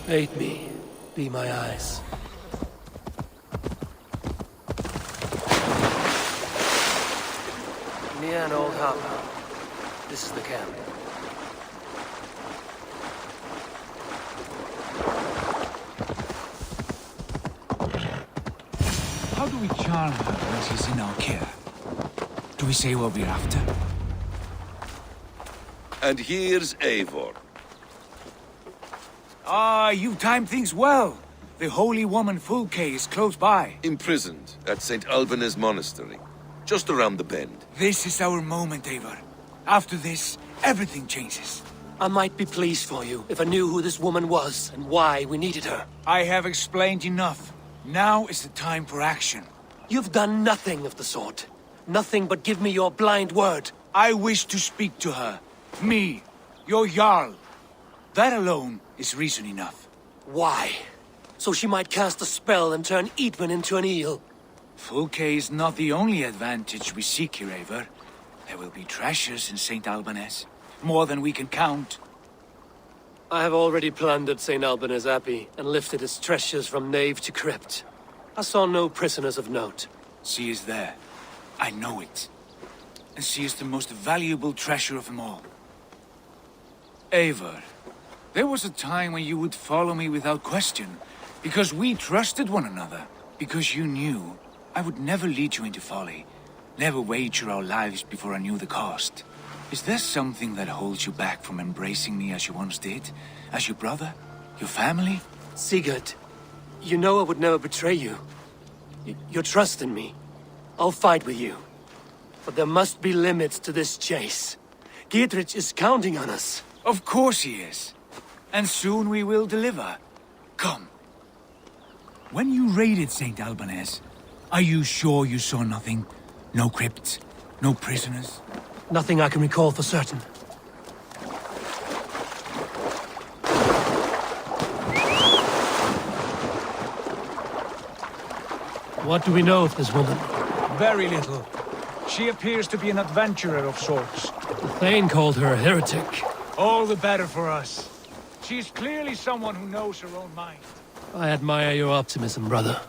Aid me. Be my eyes. Near an old harbor. This is the camp. How do we charm her when she's in our care? Do we say what we're after? And here's Eivor. Ah, you timed things well. The holy woman Fulke is close by. Imprisoned at St. Alban's Monastery, just around the bend. This is our moment, Eivor. After this, everything changes. I might be pleased for you if I knew who this woman was and why we needed her. I have explained enough. Now is the time for action. You've done nothing of the sort. Nothing but give me your blind word. I wish to speak to her. Me, your Jarl. That alone is reason enough. Why? So she might cast a spell and turn Eadwin into an eel. Fulke is not the only advantage we seek here, Eivor. There will be treasures in St. Alban's. More than we can count. I have already plundered St. Alban's Abbey and lifted its treasures from nave to crypt. I saw no prisoners of note. She is there. I know it. And she is the most valuable treasure of them all. Eivor, there was a time when you would follow me without question, because we trusted one another, because you knew I would never lead you into folly, never wager our lives before I knew the cost. Is there something that holds you back from embracing me as you once did? As your brother? Your family? Sigurd, you know I would never betray you. Your trust in me. I'll fight with you. But there must be limits to this chase. Dietrich is counting on us. Of course he is. And soon we will deliver. Come. When you raided St. Albanese, are you sure you saw nothing? No crypts? No prisoners? Nothing I can recall for certain. What do we know of this woman? Very little. She appears to be an adventurer of sorts. The Thane called her a heretic. All the better for us. She's clearly someone who knows her own mind. I admire your optimism, brother.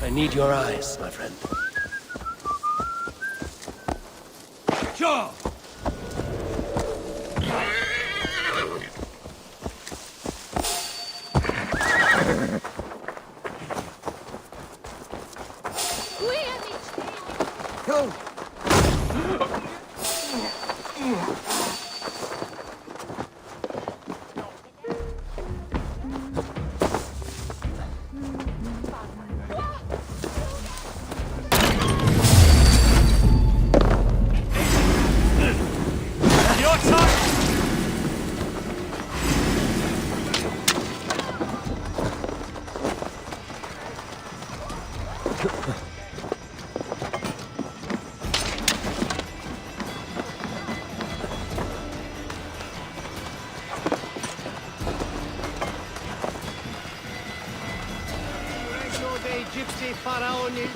I need your eyes, my friend. Sure. Gypsy faraoni.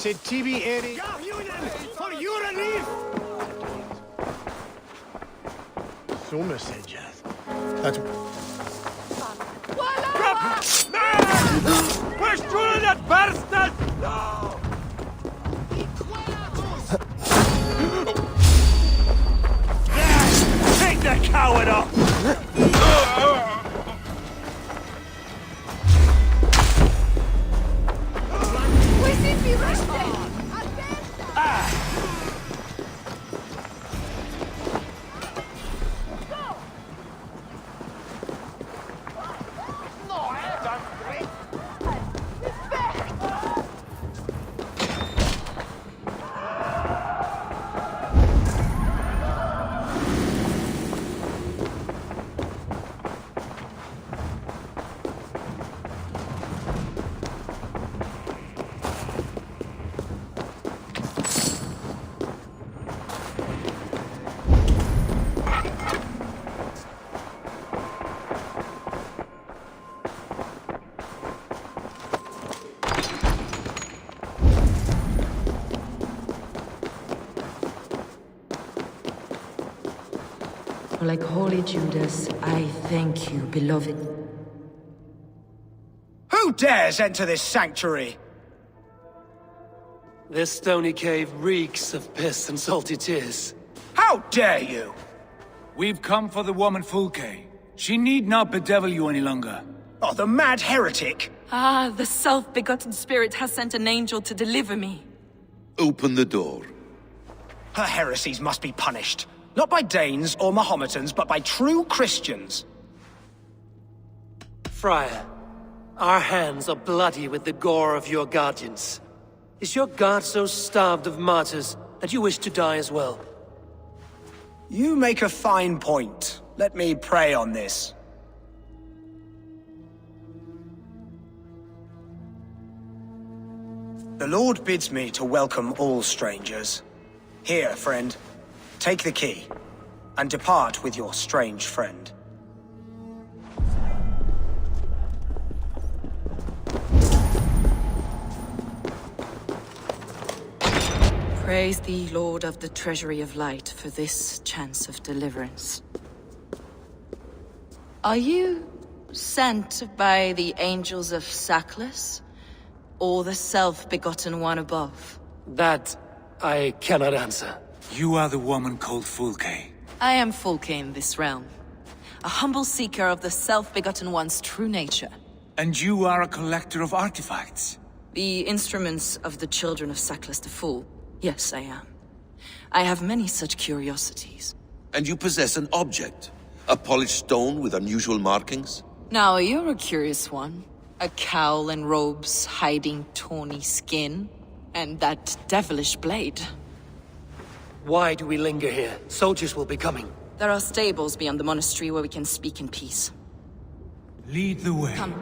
C'est Tibi Eri. For your relief! So messages. That's... Push through that bastard! No! Take the coward off! For like holy Judas, I thank you, beloved. Who dares enter this sanctuary? This stony cave reeks of piss and salty tears. How dare you? We've come for the woman Fulke. She need not bedevil you any longer. Oh, the mad heretic! Ah, the self-begotten spirit has sent an angel to deliver me. Open the door. Her heresies must be punished. Not by Danes or Mahometans, but by true Christians. Friar, our hands are bloody with the gore of your guardians. Is your God so starved of martyrs that you wish to die as well? You make a fine point. Let me pray on this. The Lord bids me to welcome all strangers. Here, friend, take the key, and depart with your strange friend. Praise thee, Lord of the Treasury of Light, for this chance of deliverance. Are you sent by the angels of Saklas, or the self-begotten one above? That I cannot answer. You are the woman called Fulke. I am Fulke in this realm, a humble seeker of the self-begotten one's true nature. And you are a collector of artifacts? The instruments of the children of Saklas the Fool. Yes, I am. I have many such curiosities. And you possess an object? A polished stone with unusual markings? Now, you're a curious one. A cowl and robes hiding tawny skin. And that devilish blade. Why do we linger here? Soldiers will be coming. There are stables beyond the monastery where we can speak in peace. Lead the way. Come.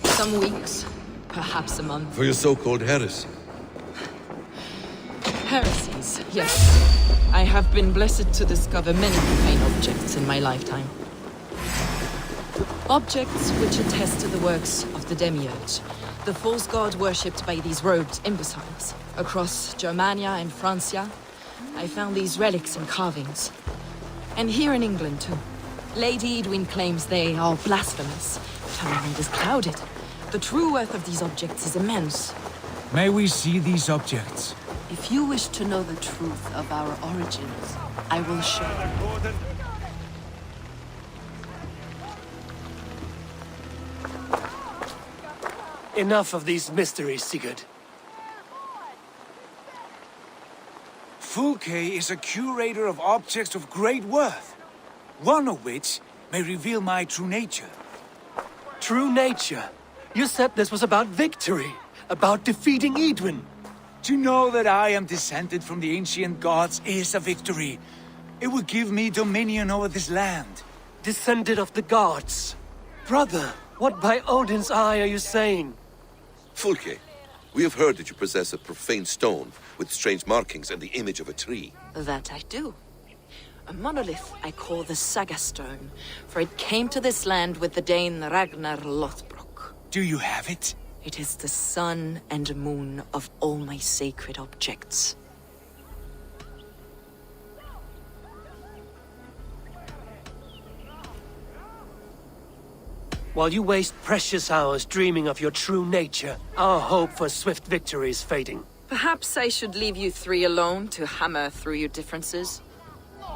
Some weeks, perhaps a month. For your so-called heresy? Heresies, yes. I have been blessed to discover many profane objects in my lifetime. Objects which attest to the works of the Demiurge, the false god worshipped by these robed imbeciles. Across Germania and Francia, I found these relics and carvings. And here in England, too. Lady Edwin claims they are blasphemous, but her mind is clouded. The true worth of these objects is immense. May we see these objects? If you wish to know the truth of our origins, I will show you. Enough of these mysteries, Sigurd. Fulke is a curator of objects of great worth, one of which may reveal my true nature. True nature? You said this was about victory, about defeating Edwin. To know that I am descended from the ancient gods is a victory. It would give me dominion over this land. Descended of the gods? Brother, what by Odin's eye are you saying? Fulke, we have heard that you possess a profane stone with strange markings and the image of a tree. That I do. A monolith I call the Saga Stone, for it came to this land with the Dane Ragnar Lothbrok. Do you have it? It is the sun and moon of all my sacred objects. While you waste precious hours dreaming of your true nature, our hope for swift victory is fading. Perhaps I should leave you three alone to hammer through your differences.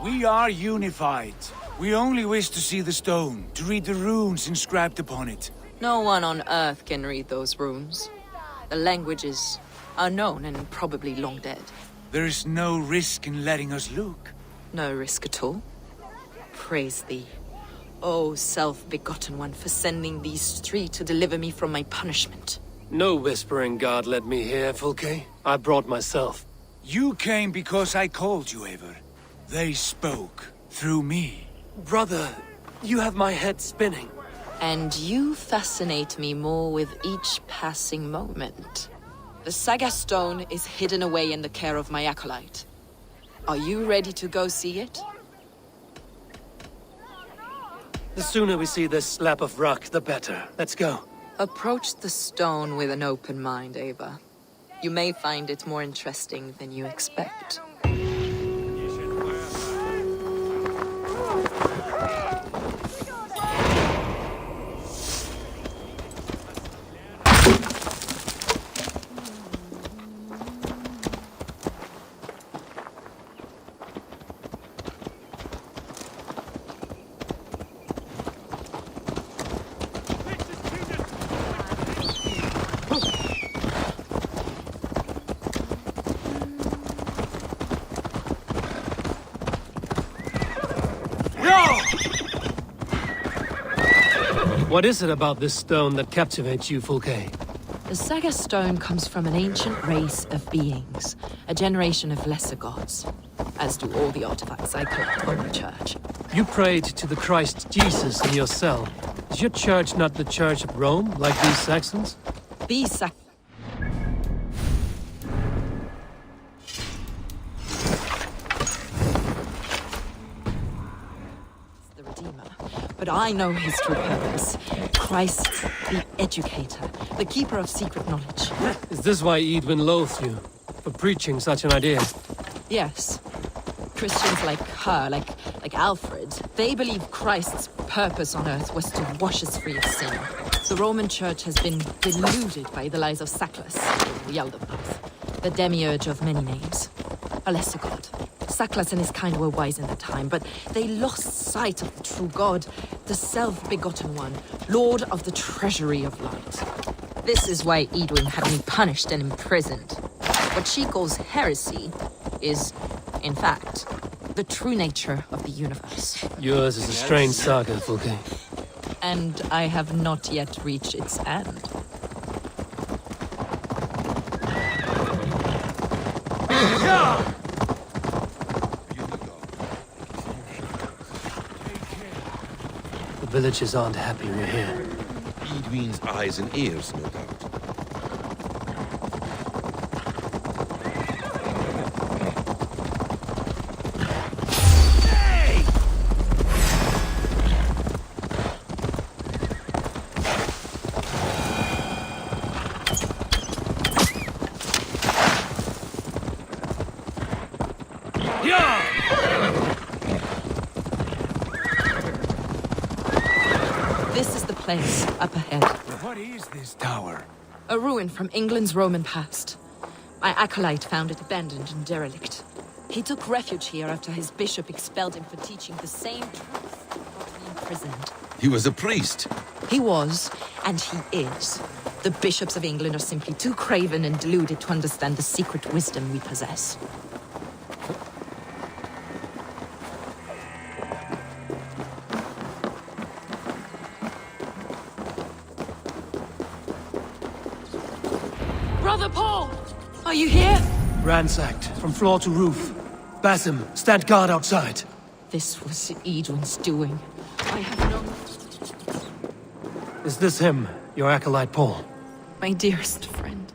We are unified. We only wish to see the stone, to read the runes inscribed upon it. No one on Earth can read those runes. The languages are known and probably long dead. There is no risk in letting us look. No risk at all. Praise thee, O self-begotten one, for sending these three to deliver me from my punishment. No whispering god led me here, Fulke. I brought myself. You came because I called you, Eivor. They spoke. Through me. Brother, you have my head spinning. And you fascinate me more with each passing moment. The Saga Stone is hidden away in the care of my acolyte. Are you ready to go see it? The sooner we see this slab of rock, the better. Let's go. Approach the stone with an open mind, Ava. You may find it more interesting than you expect. What is it about this stone that captivates you, Fulke? The Saga Stone comes from an ancient race of beings, a generation of lesser gods, as do all the artifacts I collect from the church. You prayed to the Christ Jesus in your cell. Is your church not the Church of Rome, like these Saxons? These Saxons... the Redeemer. But I know his true purpose. Christ, the educator, the keeper of secret knowledge. Is this why Edwin loathes you? For preaching such an idea? Yes. Christians like her, like Alfred, they believe Christ's purpose on earth was to wash us free of sin. The Roman Church has been deluded by the lies of Saclas, the elder path, the demiurge of many names, a lesser god. Saclas and his kind were wise in their time, but they lost sight of the true God, the self-begotten one, Lord of the treasury of light. This is why Edwin had me punished and imprisoned. What she calls heresy is, in fact, the true nature of the universe. Yours is a strange saga, Fulke. And I have not yet reached its end. The villagers aren't happy we're here. Edwin's eyes and ears, no doubt. This is the place up ahead. What is this tower? A ruin from England's Roman past. My acolyte found it abandoned and derelict. He took refuge here after his bishop expelled him for teaching the same truth and got me imprisoned. He was a priest. He was, and he is. The bishops of England are simply too craven and deluded to understand the secret wisdom we possess. Brother Paul! Are you here? Ransacked, from floor to roof. Basim, stand guard outside. This was Edwin's doing. I have known... Is this him, your acolyte Paul? My dearest friend.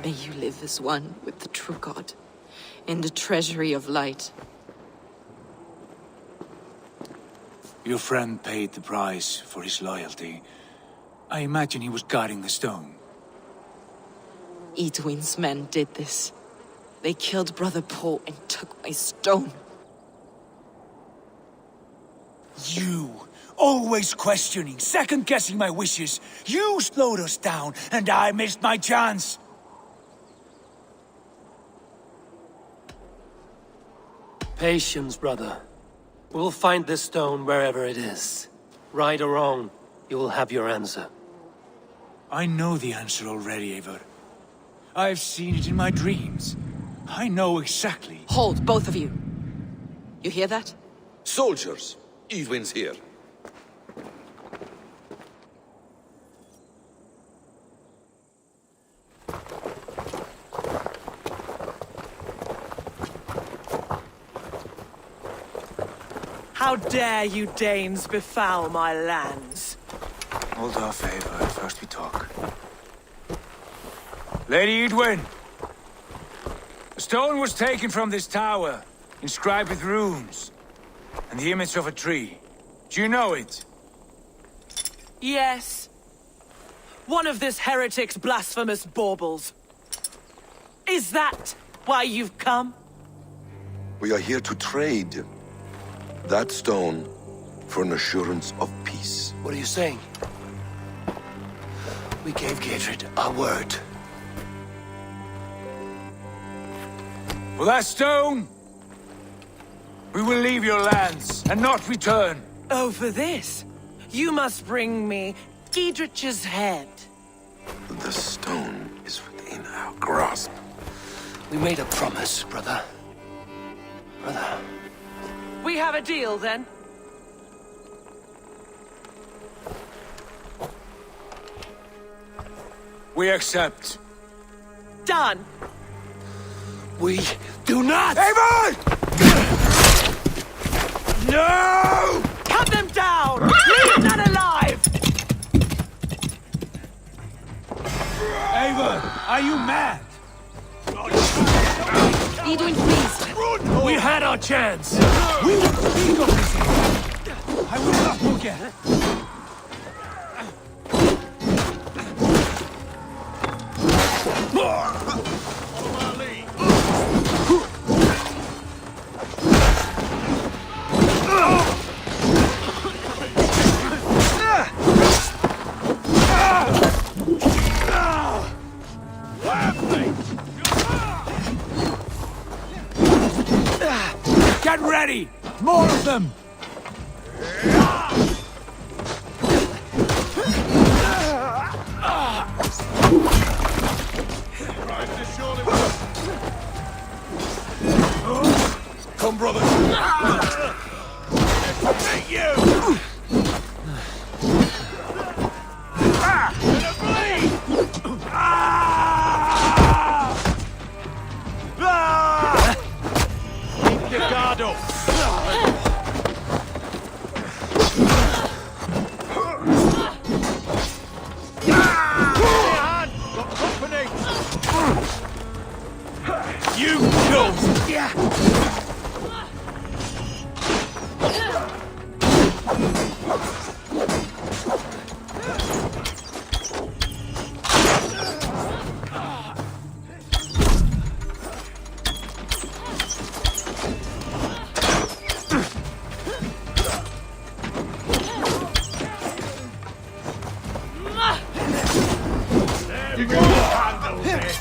May you live as one with the true God, in the treasury of light. Your friend paid the price for his loyalty. I imagine he was guarding the stone. Edwin's men did this. They killed Brother Paul and took my stone. You, always questioning, second-guessing my wishes. You slowed us down, and I missed my chance. Patience, brother. We'll find this stone wherever it is. Right or wrong, you will have your answer. I know the answer already, Eivor. I've seen it in my dreams. I know exactly. Hold, both of you. You hear that? Soldiers, Edwin's here. How dare you Danes befoul my lands? Hold off, Eivor. First we talk. Lady Edwin! A stone was taken from this tower, inscribed with runes, and the image of a tree. Do you know it? Yes. One of this heretic's blasphemous baubles. Is that why you've come? We are here to trade that stone for an assurance of peace. What are you saying? We gave Gatred our word. For that stone, we will leave your lands and not return. Oh, for this? You must bring me Giedrich's head. The stone is within our grasp. We made a promise, brother. Brother. We have a deal, then? We accept. Done. We do not! Eivor! No! Cut them down! Leave none alive! Eivor, are you mad? Edwin, please. We had our chance. We will speak of this. I will not forget. Get ready! More of them! Come, brothers. Take you! Keep your guard up. Got company. You kills! You can handle this.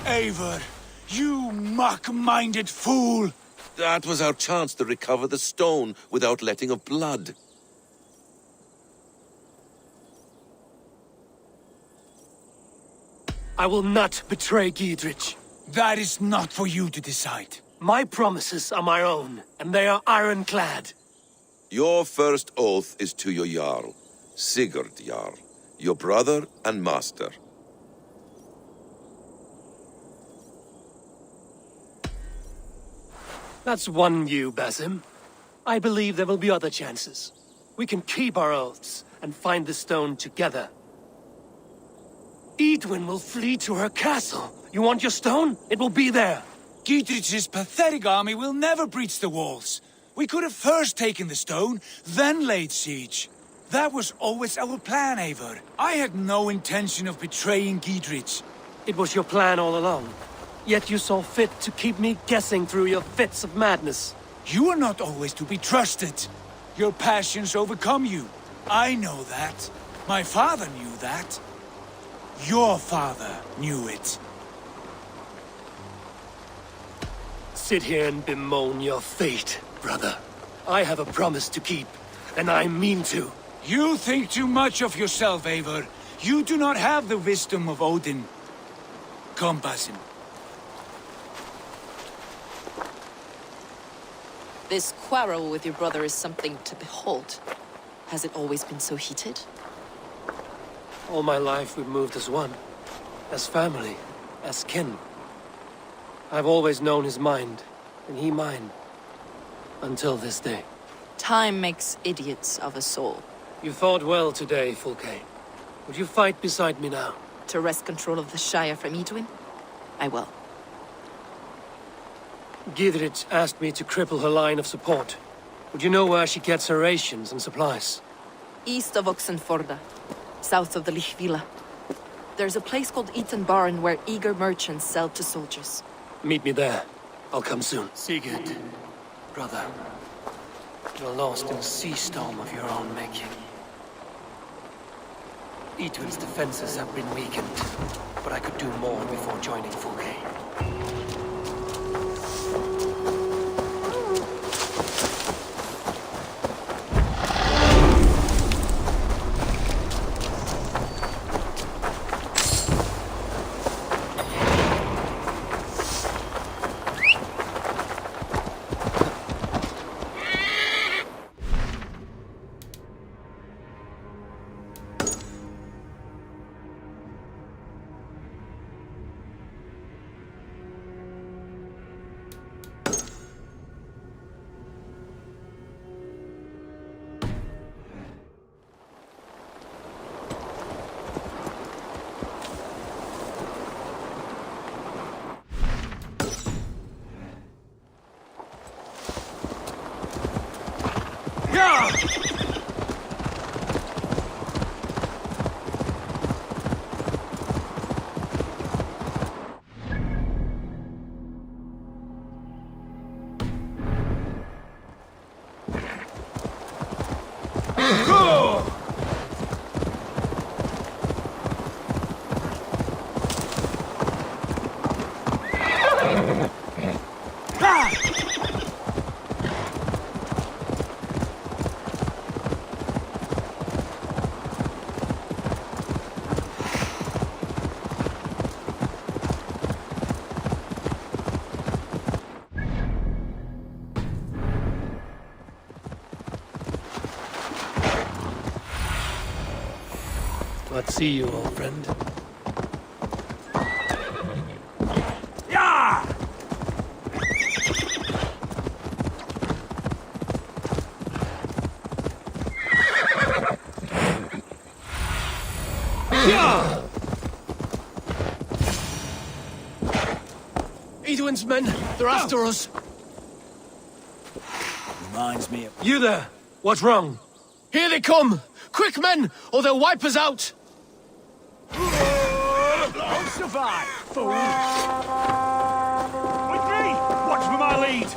Eivor, you mock-minded fool! That was our chance to recover the stone without letting of blood. I will not betray Giedrich. That is not for you to decide. My promises are my own, and they are ironclad. Your first oath is to your Jarl, Sigurd Jarl, your brother and master. That's one view, Basim. I believe there will be other chances. We can keep our oaths and find the stone together. Edwin will flee to her castle. You want your stone? It will be there. Giedrich's pathetic army will never breach the walls. We could have first taken the stone, then laid siege. That was always our plan, Eivor. I had no intention of betraying Giedrich. It was your plan all along. Yet you saw fit to keep me guessing through your fits of madness. You are not always to be trusted. Your passions overcome you. I know that. My father knew that. Your father knew it. Sit here and bemoan your fate, brother. I have a promise to keep, and I mean to. You think too much of yourself, Eivor. You do not have the wisdom of Odin. Come, Basim. This quarrel with your brother is something to behold. Has it always been so heated? All my life we've moved as one. as family, as kin. I've always known his mind, and he mine. Until this day. Time makes idiots of us all. You fought well today, Fulke. Would you fight beside me now? To wrest control of the Shire from Edwin? I will. Gidrit asked me to cripple her line of support. Would you know where she gets her rations and supplies? East of Oxenforda, south of the Lichvila. There's a place called Eaton Barn where eager merchants sell to soldiers. Meet me there. I'll come soon. Sigurd, brother, you're lost in a sea storm of your own making. Edwin's defenses have been weakened, but I could do more before joining Fulke. Let's see you, old friend. Yeah! Edwin's men, they're after us. Reminds me of... You there! What's wrong? Here they come! Quick, men, or they'll wipe us out! Don't survive, fool! With me! Watch for my lead!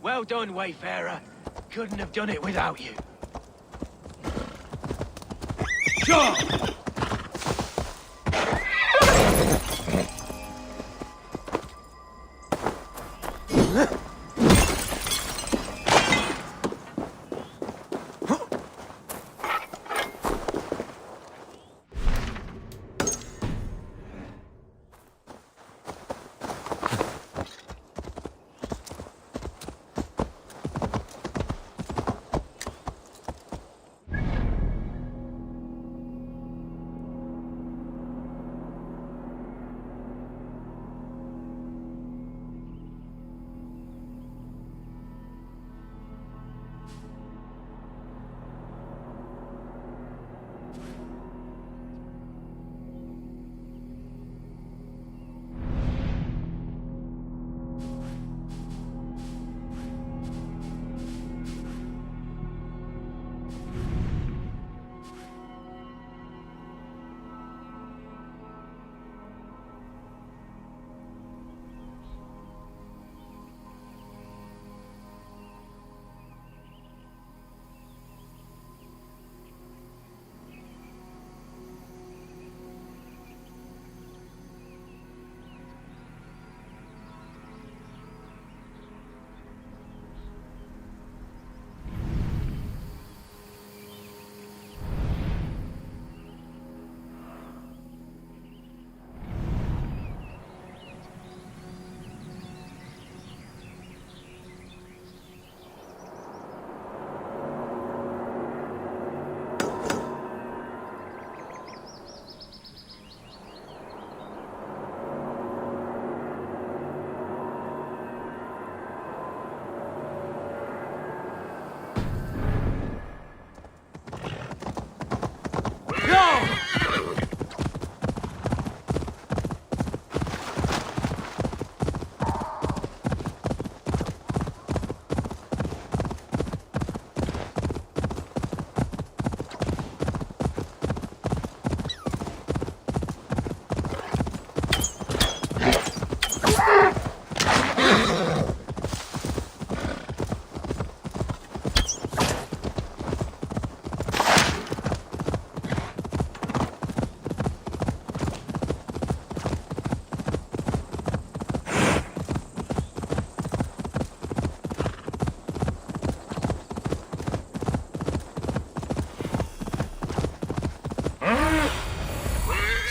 Well done, Wayfarer. Couldn't have done it without you. Sure!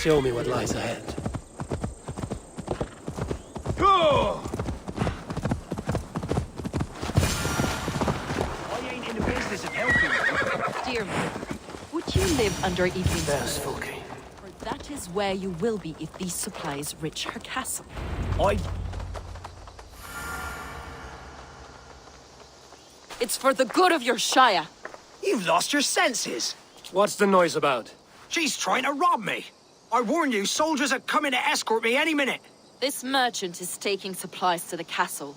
Show me what lies ahead. I ain't in the business of helping you. Dear me, would you live under Edwin's There's rule? Fulke. For that is where you will be if these supplies reach her castle. It's for the good of your Shire. You've lost your senses. What's the noise about? She's trying to rob me. I warn you, soldiers are coming to escort me any minute. This merchant is taking supplies to the castle.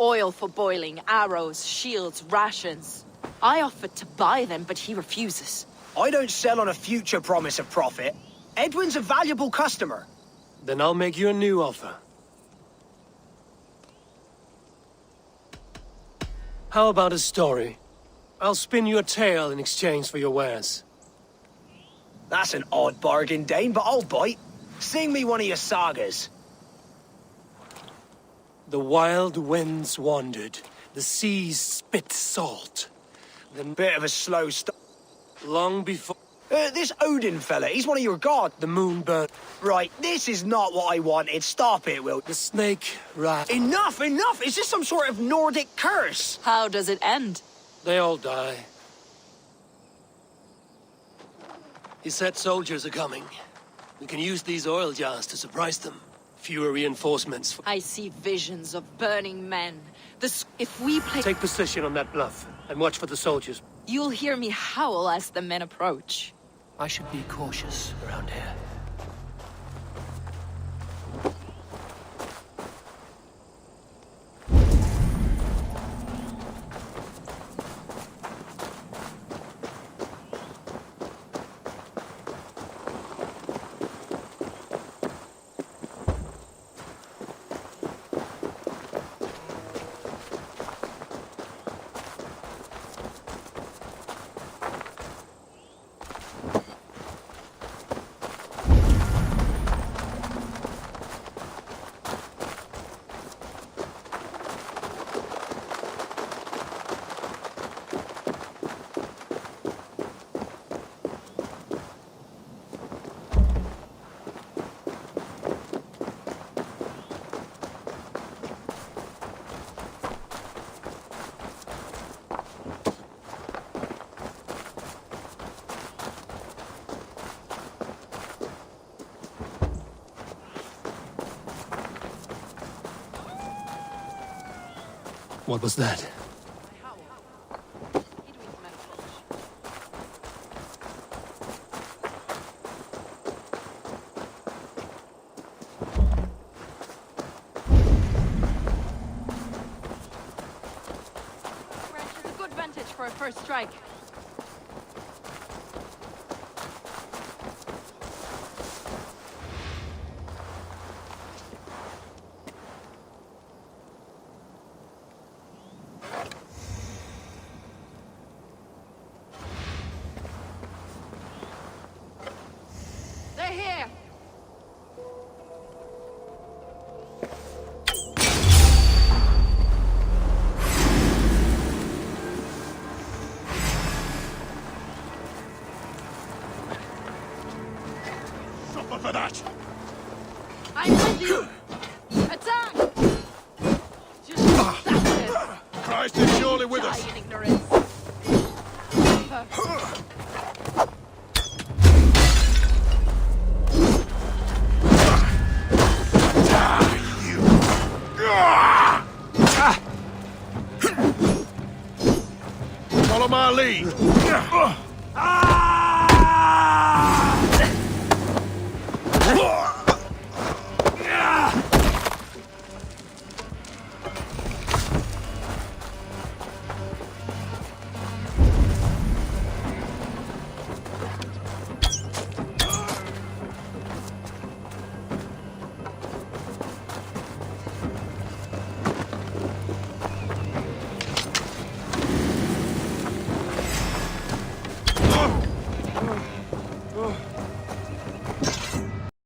Oil for boiling, arrows, shields, rations. I offered to buy them, but he refuses. I don't sell on a future promise of profit. Edwin's a valuable customer. Then I'll make you a new offer. How about a story? I'll spin you a tale in exchange for your wares. That's an odd bargain, Dane, but I'll bite. Sing me one of your sagas. The wild winds wandered, the seas spit salt. Then Bit of a slow start. long before This Odin fella, he's one of your gods. the moon burned, Right, this is not what I wanted. Stop it, Will. the snake rat. Enough, enough! Is this some sort of Nordic curse? How does it end? They all die. He said soldiers are coming. We can use these oil jars to surprise them. Fewer reinforcements. I see visions of burning men. If we play... Take position on that bluff, and watch for the soldiers. You'll hear me howl as the men approach. I should be cautious around here. What was that? A good vantage for a first strike. They're here! Suffer for that! I'm with you! Attack! Christ is surely with us! Die in ignorance. Follow my lead!